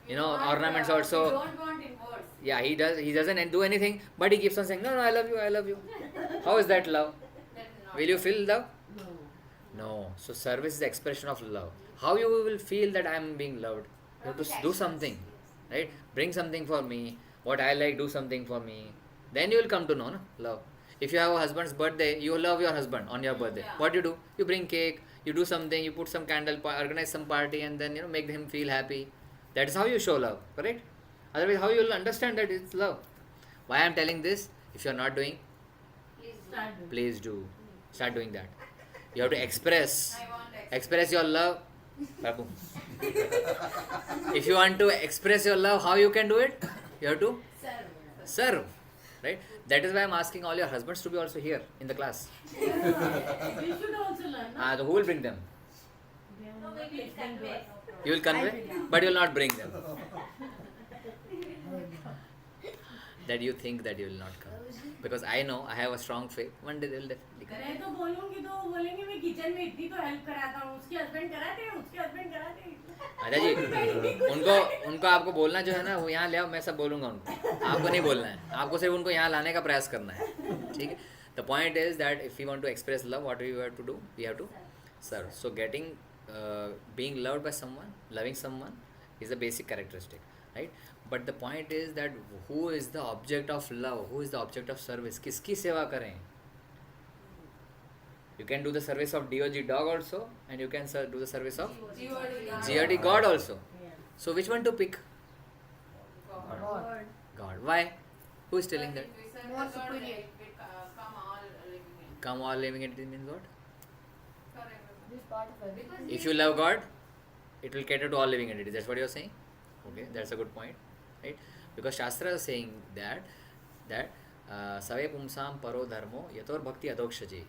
ornaments also. Don't want in words. Yeah, he doesn't do anything, but he keeps on saying, no, I love you. How is that love? Will you feel love? No. So service is the expression of love. How you will feel that I am being loved? You have to do something, right? Bring something for me. What I like, do something for me. Then you will come to know love. If you have a husband's birthday, you love your husband on your birthday. Yeah. What do? You bring cake, you do something, you put some candle, organize some party, and then make him feel happy. That is how you show love, correct? Otherwise, how you will understand that it's love? Why I am telling this? If you are not doing, please do. Start doing that. You have to express your love. Prabhu. If you want to express your love, how you can do it? You have to serve. Right? That is why I am asking all your husbands to be also here in the class. We should also learn. So who will bring them? No, maybe it's convey. You will convey, but you will not bring them. That you think that you will not come. Because I know, I have a strong faith. One day they will definitely come. मैं तो बोलूँगी तो वो बोलेंगे मैं kitchen में इतनी तो हेल्प कराता हूँ, उसके हस्बैंड कराते हैं, उसके हस्बैंड कराते हैं। अच्छा जी, उनको आपको बोलना जो है ना वो यहाँ ले आओ, मैं सब बोलूँगा उनको, आपको नहीं बोलना है, आपको सिर्फ उनको यहाँ लाने का प्रयास करना है, ठीक है. The point is that if you want to express love, what we have to do, we have to serve. So getting being loved by someone, loving someone is a basic characteristic, right? But the point is that who is the object of love, who is the object of service, किसकी सेवा करें. You can do the service of DOG dog also, and you can do the service of GOD God also. So which one to pick? God. Why? Who is telling that? More superior. Come all living entity means what? This part of everything. If you love God, it will cater to all living entities. That's what you are saying. Okay, that's a good point, right? Because Shastra is saying that save pumsam paro dharmo yator bhakti adokshaje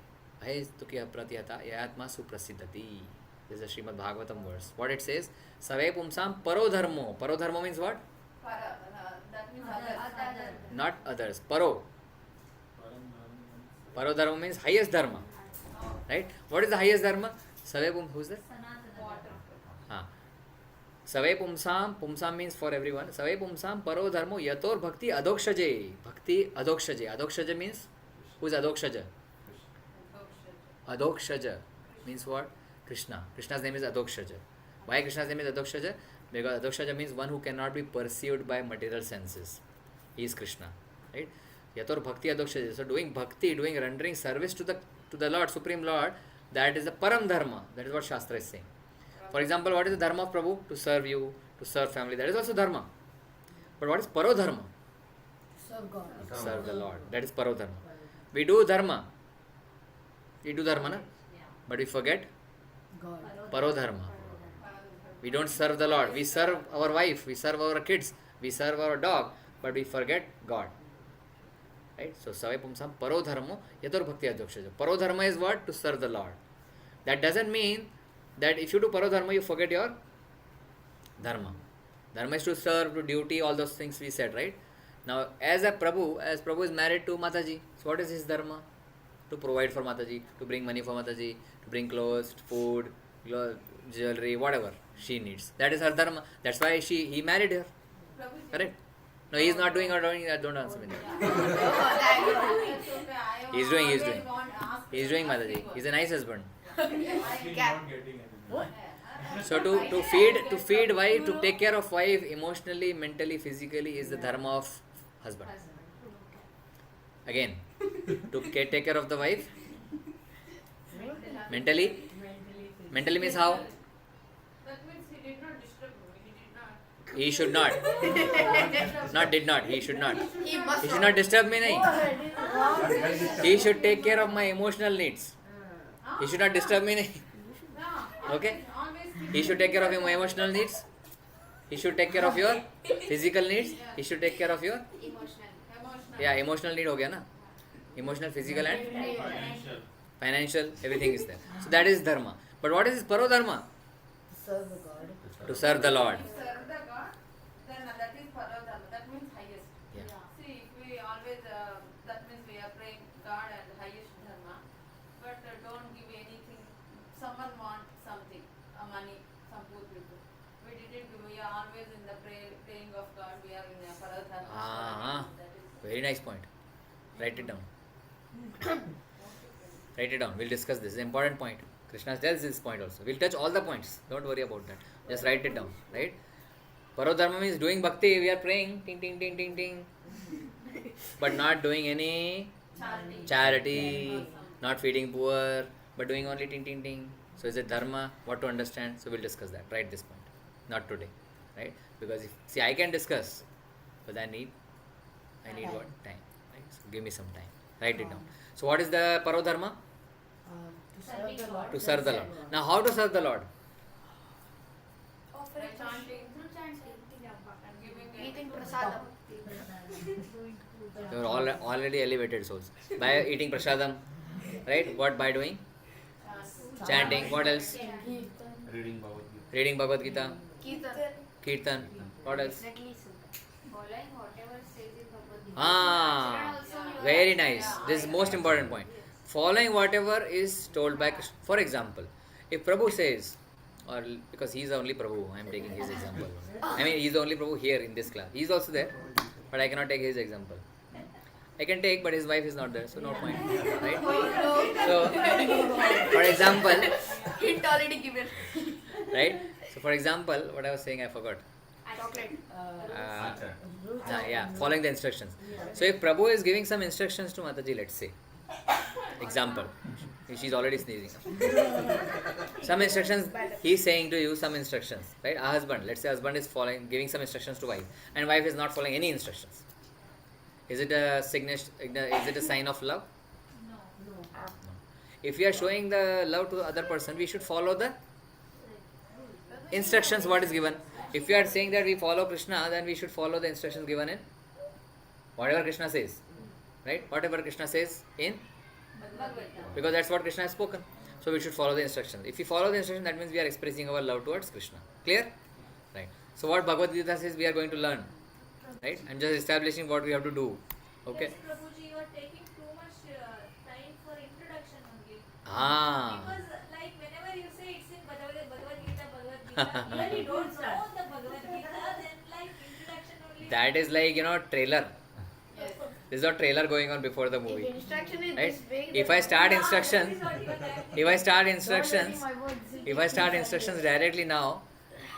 ahestuki apratyata yatma suprasiddhati. This is a Srimad Bhagavatam verse. What it says? Save pumsam paro dharmo. Paro dharmo means what? That means others. Not others. Paro. Paro dharma means highest dharma. Right? What is the highest dharma? Save pum. Who's that? Save pumsam means for everyone. Save pumsam paro dharmo yator bhakti adokshaje. Bhakti adokshaje. Adokshaja means, who is adokshaja? Adokshaja means what? Krishna. Krishna's name is Adokshaja. Why Krishna's name is Adokshaja? Because Adokshaja means one who cannot be perceived by material senses. He is Krishna, right? Yator bhakti adokshaja. So doing bhakti, doing rendering service to the Lord, Supreme Lord, that is the param dharma. That is what Shastra is saying. For example, what is the dharma of Prabhu? To serve you, to serve family. That is also dharma. But what is paro dharma? Serve God. Serve the Lord. That is paro dharma. We do dharma. We do dharma, na? But we forget God. paro dharma. We don't serve the Lord. We serve our wife, we serve our kids, we serve our dog, but we forget God. Right? So, savai pumsam paro dharmo yator bhakti adokshaja. Paro dharma is what? To serve the Lord. That doesn't mean that if you do paro dharma, you forget your dharma. Dharma is to serve, to duty, all those things we said, right? Now, as Prabhu is married to Mataji, so what is his dharma? To provide for Mataji, to bring money for Mataji, to bring clothes, food, jewelry, whatever she needs. That is her dharma. That's why he married her. Correct? No, he is not doing or doing that. Don't answer me that. He's doing Mataji. He's a nice husband. Still not getting anything. So to feed wife, to take care of wife emotionally, mentally, physically is the dharma of husband. Again, to take care of the wife mentally means how? That means he did not disturb me. He should not. Not did not. He should not. He must He should not disturb me. Nahi. He should take care of my emotional needs. He should not disturb me. Nahi. Okay? He should take care of my emotional needs. He should take care of your physical needs. He should take care of your emotional need हो गया ना. Emotional, physical and financial, everything is there. So that is dharma. But what is paro dharma? serve the God. To serve the Lord. Serve the God, then that is paradharma. That means highest. Yeah. See, if we always, that means we are praying God and highest dharma, but don't give anything. Someone wants something, money, some poor people. We didn't do. We are always in the praying of God. We are in the paradharma. That is Very nice point. Write it down. Write it down. We'll discuss this. It's an important point. Krishna tells this point also. We'll touch all the points. Don't worry about that. Just write it down. Right? Parodharma means doing bhakti. We are praying. Ting, ting, ting, ting, ting. But not doing any charity. Not feeding poor. But doing only ting, ting, ting. So is it dharma? What to understand? So we'll discuss that. Write this point. Not today. Right? Because I can discuss. But I need what? Time. Right? So give me some time. Write it down. So what is the parodharma? To serve the Lord. To serve the Lord. Now how to serve the Lord? Offering chanting, through chanting. and giving Eating prasadam. You are all already elevated souls. By eating prasadam. Right? What by doing? Chanting. What else? Reading Bhagavad Gita. Reading Bhagavad Gita. Kirtan. Kirtan. What else? following whatever says in Bhagavad Gita. Very nice. This is most important point. following whatever is told by Krishna. For example, if Prabhu says, or because he is the only Prabhu, I am taking his example. I mean, he is the only Prabhu here in this class. He is also there, but I cannot take his example. I can take, but his wife is not there, so no point. Right? So, for example, Hint already given. right? So, for example, what I was saying, I forgot. Chocolate. Yeah, following the instructions. So, if Prabhu is giving some instructions to Mataji, let's say, example, she's already sneezing. Some instructions, he's saying to you some instructions, right? A husband, let's say, husband is giving some instructions to wife, and wife is not following any instructions. Is it a signature? Is it a sign of love? No. If we are showing the love to the other person, we should follow the instructions what is given. If we are saying that we follow Krishna, then we should follow the instructions given in whatever Krishna says, right? Whatever Krishna says in, because that's what Krishna has spoken. So we should follow the instructions. If we follow the instruction, that means we are expressing our love towards Krishna. Clear? Right. So what Bhagavad Gita says, we are going to learn. Right? I'm just establishing what we have to do. Okay? Yes, Prabhuji, you are taking too much time for introduction only. Ah. Because like whenever you say it's in Bhagavad Gita, when you don't know the Bhagavad Gita, then like introduction only. That is like, trailer. Yes. This is a trailer going on before the If movie. instruction is Right? this big, If I start instructions, if I start instructions directly now,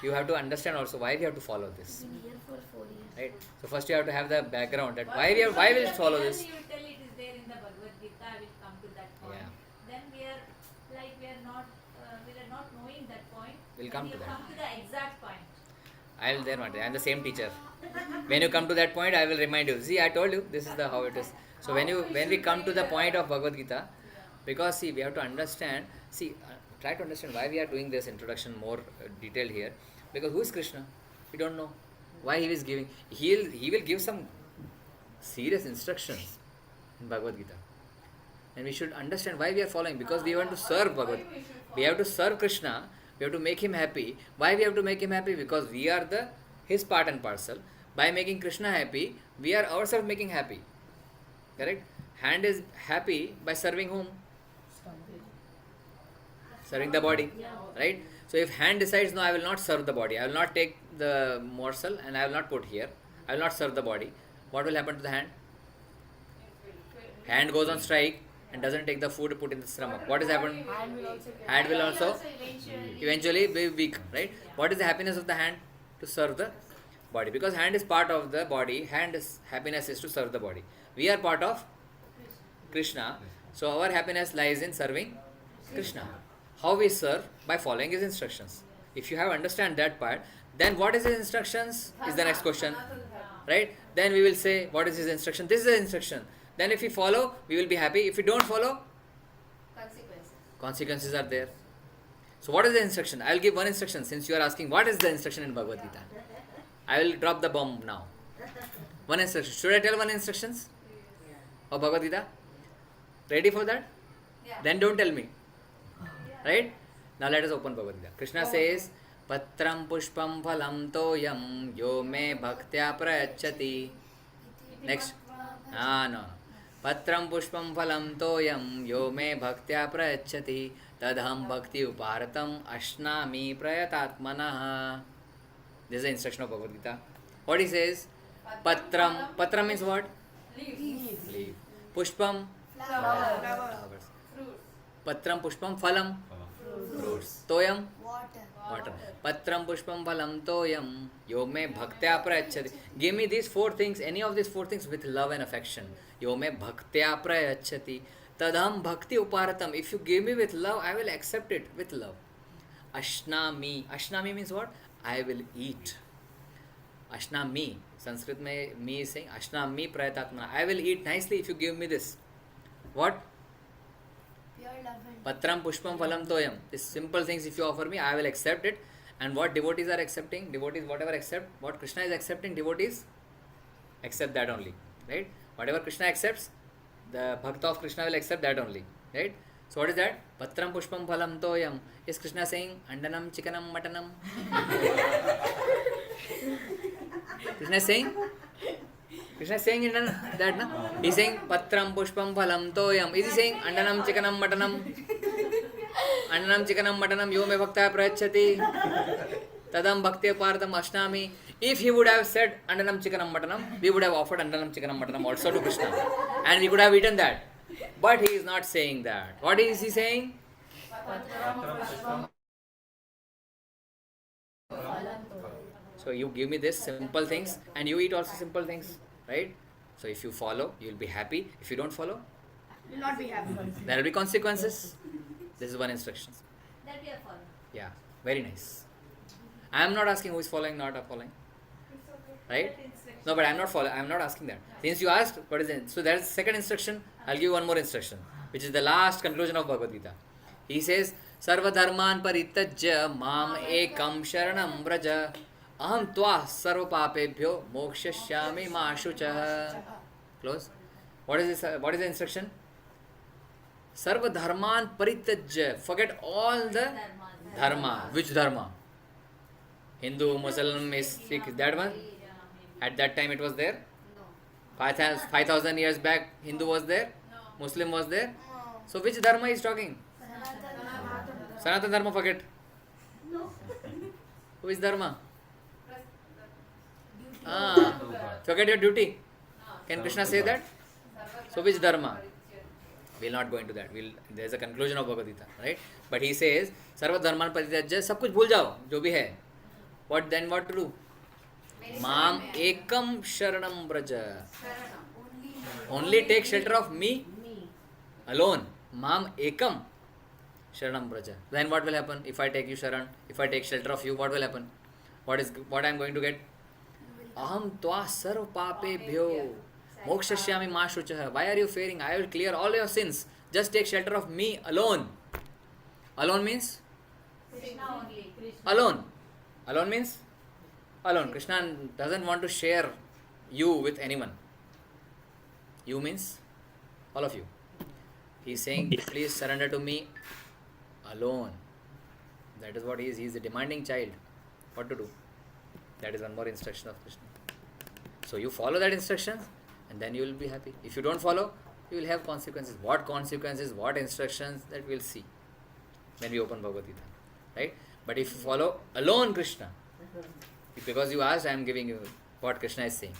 you have to understand also why we have to follow this. Right? So first you have to have the background that why will we follow this. You tell it is there in the Bhagavad Gita, I will come to that point. Yeah. Then we are not knowing that point. We'll come When to you that. come to the exact point. I will there one day. I am the same teacher. When you come to that point, I will remind you. See, I told you this is the how it is. So when we come to the point of Bhagavad Gita, because see, we have to understand. See, try to understand why we are doing this introduction more detailed here. Because who is Krishna? We don't know why he is giving. He will give some serious instructions in Bhagavad Gita, and we should understand why we are following. Because we want to serve Bhagavad. We have to serve Krishna. We have to make him happy. Why we have to make him happy? Because we are his part and parcel. By making Krishna happy, we are ourselves making happy. Correct? Hand is happy by serving whom? Serving the body. Right? So if hand decides, no, I will not serve the body. I will not take the morsel and I will not put here. I will not serve the body. What will happen to the hand? Hand goes on strike and doesn't take the food put in the stomach. What has happened? Hand will also eventually be weak, right? What is the happiness of the hand? To serve the body. Because hand is part of the body, happiness is to serve the body. We are part of Krishna, so our happiness lies in serving Krishna. How we serve? By following his instructions. If you have understand that part, then what is his instructions is the next question, right? Then we will say, what is his instruction? This is the instruction. Then if we follow, we will be happy. If we don't follow, consequences are there. So what is the instruction? I will give one instruction since you are asking what is the instruction in Bhagavad Gita. I will drop the bomb now. One instruction. Should I tell one instructions of Bhagavad Gita? Ready for that? Yeah. Then don't tell me. Right? Now let us open Bhagavad Gita. Krishna says, Patram pushpam phalam toyam yo me bhaktya prayachati. Next. No. Patram pushpam phalam toyam yo me bhaktya prayachati tadham bhakti uparatam ashnami prayatatmanah. This is the instruction of Bhagavad Gita. What he says? Patram. Patram means what? Leaf. Pushpam. Flowers. Patram pushpam phalam. Fruits. Toyam. Water. Patram pushpam phalam toyam yo me bhaktya prayachati. Give me these four things, any of these four things with love and affection. Yo me bhaktya prayachati tadham bhakti uparatam. If you give me with love, I will accept it with love. Ashnami. Ashnami means what? I will eat. Ashnami. Sanskrit mein me is saying Ashnami prayatatmana. I will eat nicely if you give me this. What? Pure love and Patram pushpam phalam toyam. These simple things if you offer me, I will accept it. And what devotees are accepting, devotees whatever accept, what Krishna is accepting, devotees accept that only. Right? Whatever Krishna accepts, the bhakta of Krishna will accept that only. Right? So what is that? Patram pushpam phalam toyam. Is Krishna saying andanam, chickenam, muttonam? Krishna is saying Krishna is saying in that, na? He's saying patram pushpam phalam toyam. Is he saying andanam chikanam matanam? Andanam chikanam matanam yo me bhakta prayachati. Tadam bhakti partham ashnami. If he would have said andanam chikanam matanam, we would have offered andanam chikanam matanam also to Krishna. And we could have eaten that. But he is not saying that. What is he saying? So you give me this simple things and you eat also simple things, right? So if you follow, you will be happy. If you don't follow, Will not be happy. there will be consequences. This is one instruction. That we are following. Yeah, very nice. I am not asking who is following, not following, right? No, but I am not following. I am not asking that. Since you asked, what is it? So there is second instruction. I'll give you one more instruction, which is the last conclusion of Bhagavad Gita. He says, "Sarva dharman parityajya mam ekam sharanam vraja aham tva sarva papebhyo mokshashyami ma shuchah." Close. What is this? What is the instruction? Sarva dharman parityajya. Forget all the dharma. Which dharma? Hindu, Muslim, Sikh, that one? At that time it was there? 5,000 years back, Hindu was there? Muslim was there? So which dharma is talking? Sanatana dharma, forget. Who is dharma? Forget your duty. Can Krishna say that? So which dharma? We will not go into that. There is a conclusion of Bhagavad Gita, right? But he says, Sarva dharman parityajya, सब कुछ भूल जाओ, जो भी है. What then? What to do? Mam ekam sharanam braja. Only take shelter of me alone. Mam ekam sharanam braja. Then what will happen? If I take you sharan, if I take shelter of you, what will happen? What I am going to get? Aham tva sarva papebhyo mokshashyami ma shuchah. Why are you fearing? I will clear all your sins. Just take shelter of me alone. Alone means? Krishna only. Alone. Alone means? Alone. Krishna doesn't want to share you with anyone. You means all of you. He is saying, please surrender to me alone. That is what he is. He is a demanding child. What to do? That is one more instruction of Krishna. So you follow that instruction and then you will be happy. If you don't follow, you will have consequences. What consequences, what instructions, that we will see when we open Bhagavad Gita. Right? But if you follow alone Krishna, because you asked, I am giving you what Krishna is saying.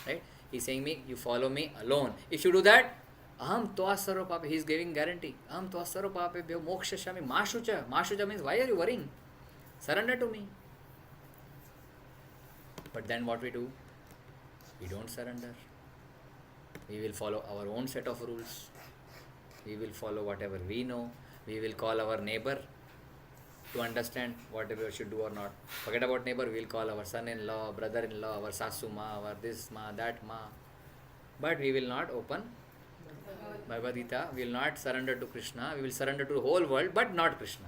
Right? He is saying me, you follow me alone. If you do that, aham tva sarva pape, he is giving guarantee. Aham tva sarva pape bhyo mokshashyami ma shucha. Ma shucha means, why are you worrying? Surrender to me. But then what we do? We don't surrender. We will follow our own set of rules. We will follow whatever we know. We will call our neighbor to understand whatever we should do or not. Forget about neighbor, we will call our son-in-law, brother-in-law, our sasu ma, our this ma, that ma. But we will not open Bhagavad Gita. We will not surrender to Krishna. We will surrender to the whole world, but not Krishna.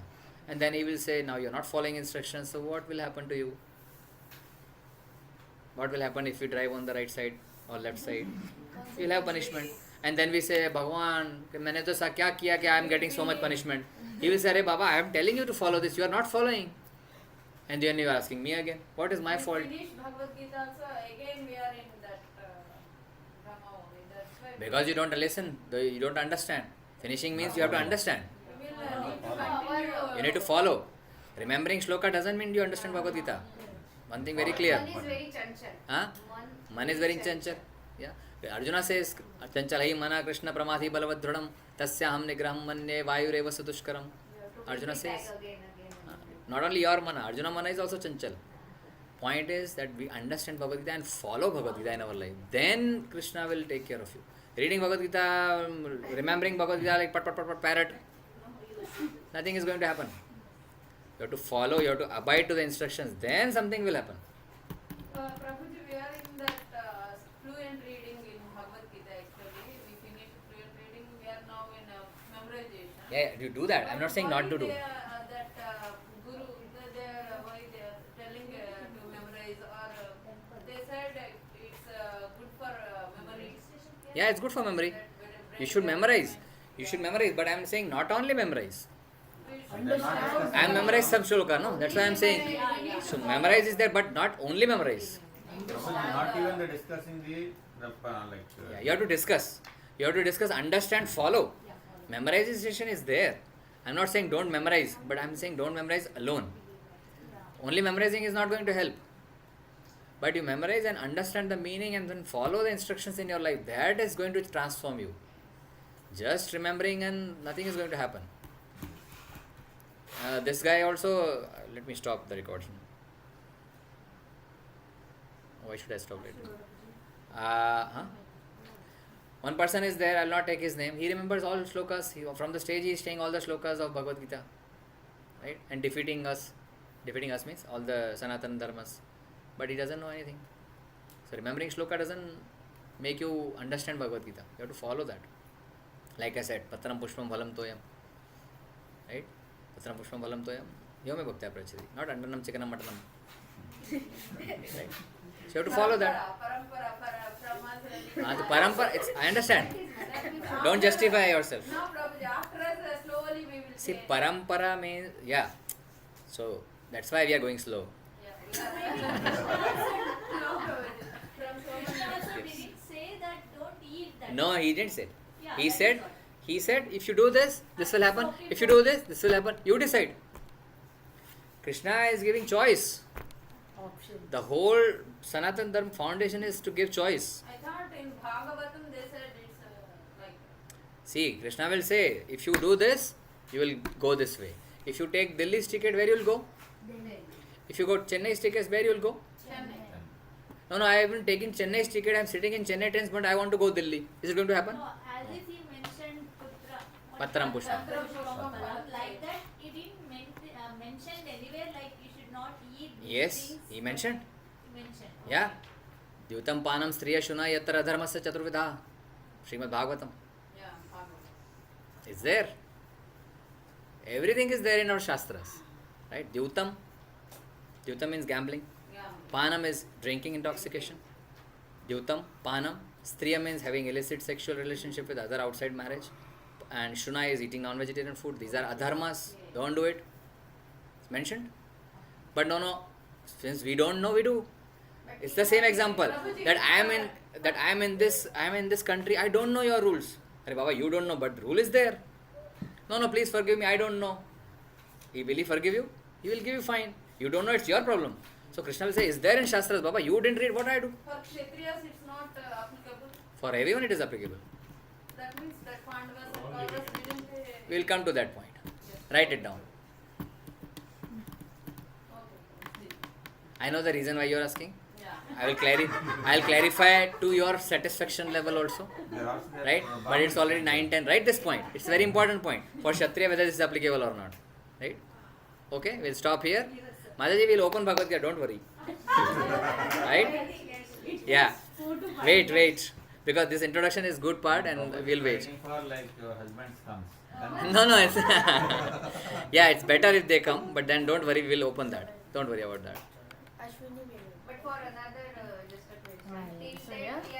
And then he will say, now you are not following instructions, so what will happen to you? What will happen if you drive on the right side or left side? You will have punishment. And then we say, Bhagwan, मैंने तो सा क्या किया कि I am getting so much punishment. He will say, Arey Baba, I am telling you to follow this. You are not following. And then you are asking me again, what is my fault? Finish Bhagavad Gita also, again we are in that drama only. That's why Because you don't listen, you don't understand. Finishing means you have to understand. we will need to continue. You need to follow. Remembering shloka doesn't mean you understand Bhagavad Gita. One thing very clear. One is very chanchal. Huh? Man is very chanchal. Yeah. Arjuna says, Chanchalahi mana Krishna pramadhi balavat dhrudam tasyaham nigraham manye vayureva sudushkaram. Arjuna says, not only your mana, Arjuna mana is also chanchal. Point is that we understand Bhagavad Gita and follow Bhagavad Gita in our life. Then Krishna will take care of you. Reading Bhagavad Gita, remembering Bhagavad Gita like pat parrot, nothing is going to happen. You have to follow, you have to abide to the instructions. Then something will happen. Prabhuji, we are in that fluent reading in Bhagavad Gita actually. We finished fluent reading. We are now in memorization. Yeah, you do that. I'm not saying not to do. That Guru, they are why they are telling to memorize, or they said it's good for memory. Yeah, it's good for memory. You should memorize. You should memorize. But I'm saying not only memorize. I am memorized some shloka, no? That's why I'm saying. So memorize is there, but not only memorize. Not even the discussing the Yeah, you have to discuss. You have to discuss, understand, follow. Memorization is there. I'm not saying don't memorize, but I'm saying don't memorize alone. Only memorizing is not going to help. But you memorize and understand the meaning and then follow the instructions in your life. That is going to transform you. Just remembering and nothing is going to happen. This guy also, let me stop the recording. Why should I stop it? One person is there, I'll not take his name. He remembers all shlokas. From the stage he is saying all the shlokas of Bhagavad Gita. Right? And defeating us. Defeating us means all the Sanatana Dharmas. But he doesn't know anything. So remembering shloka doesn't make you understand Bhagavad Gita. You have to follow that. Like I said, Patram Pushpam Phalam Toyam. Right? Patram Pushpam Phalam Toyam. Yome Bhaktya Prachati. Not Andanam Chickanam Matanam. Right? So you have to follow that. The parampara, I understand. Don't justify yourself. No, Prabhuji, after us, slowly we will See, change. parampara means, yeah. So, that's why we are going slow. No, Prabhuji. From so Krishna many also didn't say that don't eat that. No, he didn't say. Yeah, He that said, is what. if you do this, this will happen. If you do this, this will happen. You decide. Krishna is giving choice. The whole Sanatana Dharma foundation is to give choice. I thought in Bhagavatam they said it's like. See, Krishna will say, if you do this, you will go this way. If you take Delhi's ticket, where you will go? If you go Chennai's ticket, where you will go? Chennai. No, I haven't taken Chennai's ticket. I am sitting in Chennai trains, but I want to go Delhi. Is it going to happen? No, as if he mentioned Patram Pushpam. Like that, he didn't mention anywhere like you should not eat these Yes, things. he mentioned. He mentioned. Yeah. Dyutam panam striya shuna yatra dharmasya chaturvidha. Srimad Bhagavatam. Yeah, Bhagavatam. It's there. Everything is there in our Shastras. Right? Dyutam. Dyutam means gambling. Yeah. Panam is drinking intoxication. Dyutam, panam. Striya means having illicit sexual relationship with other outside marriage. And shuna is eating non-vegetarian food. These are adharmas. Don't do it. It's mentioned. But no. Since we don't know, we do. It's the same example that I am in this country. I don't know your rules. Arey Baba, you don't know, but rule is there. No, please forgive me. I don't know. He will forgive you. He will give you fine. You don't know, it's your problem. So Krishna will say, is there in Shastras, Baba? You didn't read what I do. For Kshatriyas it's not applicable. For everyone, it is applicable. That means that Pandavas and Kauravas didn't. We will come to that point. Yes. Write it down. Okay. I know the reason why you are asking. Yeah. I will clarify to your satisfaction level also. Right? But it's already 9:10. Write this point. It's a very important point for Kshatriya whether this is applicable or not. Right? Okay, we'll stop here. Mataji will open Bhagavad Gita, don't worry. Right? Yeah. Wait. Because this introduction is good part and we'll wait. Waiting for like husbands comes. No, it's yeah, it's better if they come, but then don't worry, we'll open that. Don't worry about that. Ashwini will. But for another, just a question. Till date, we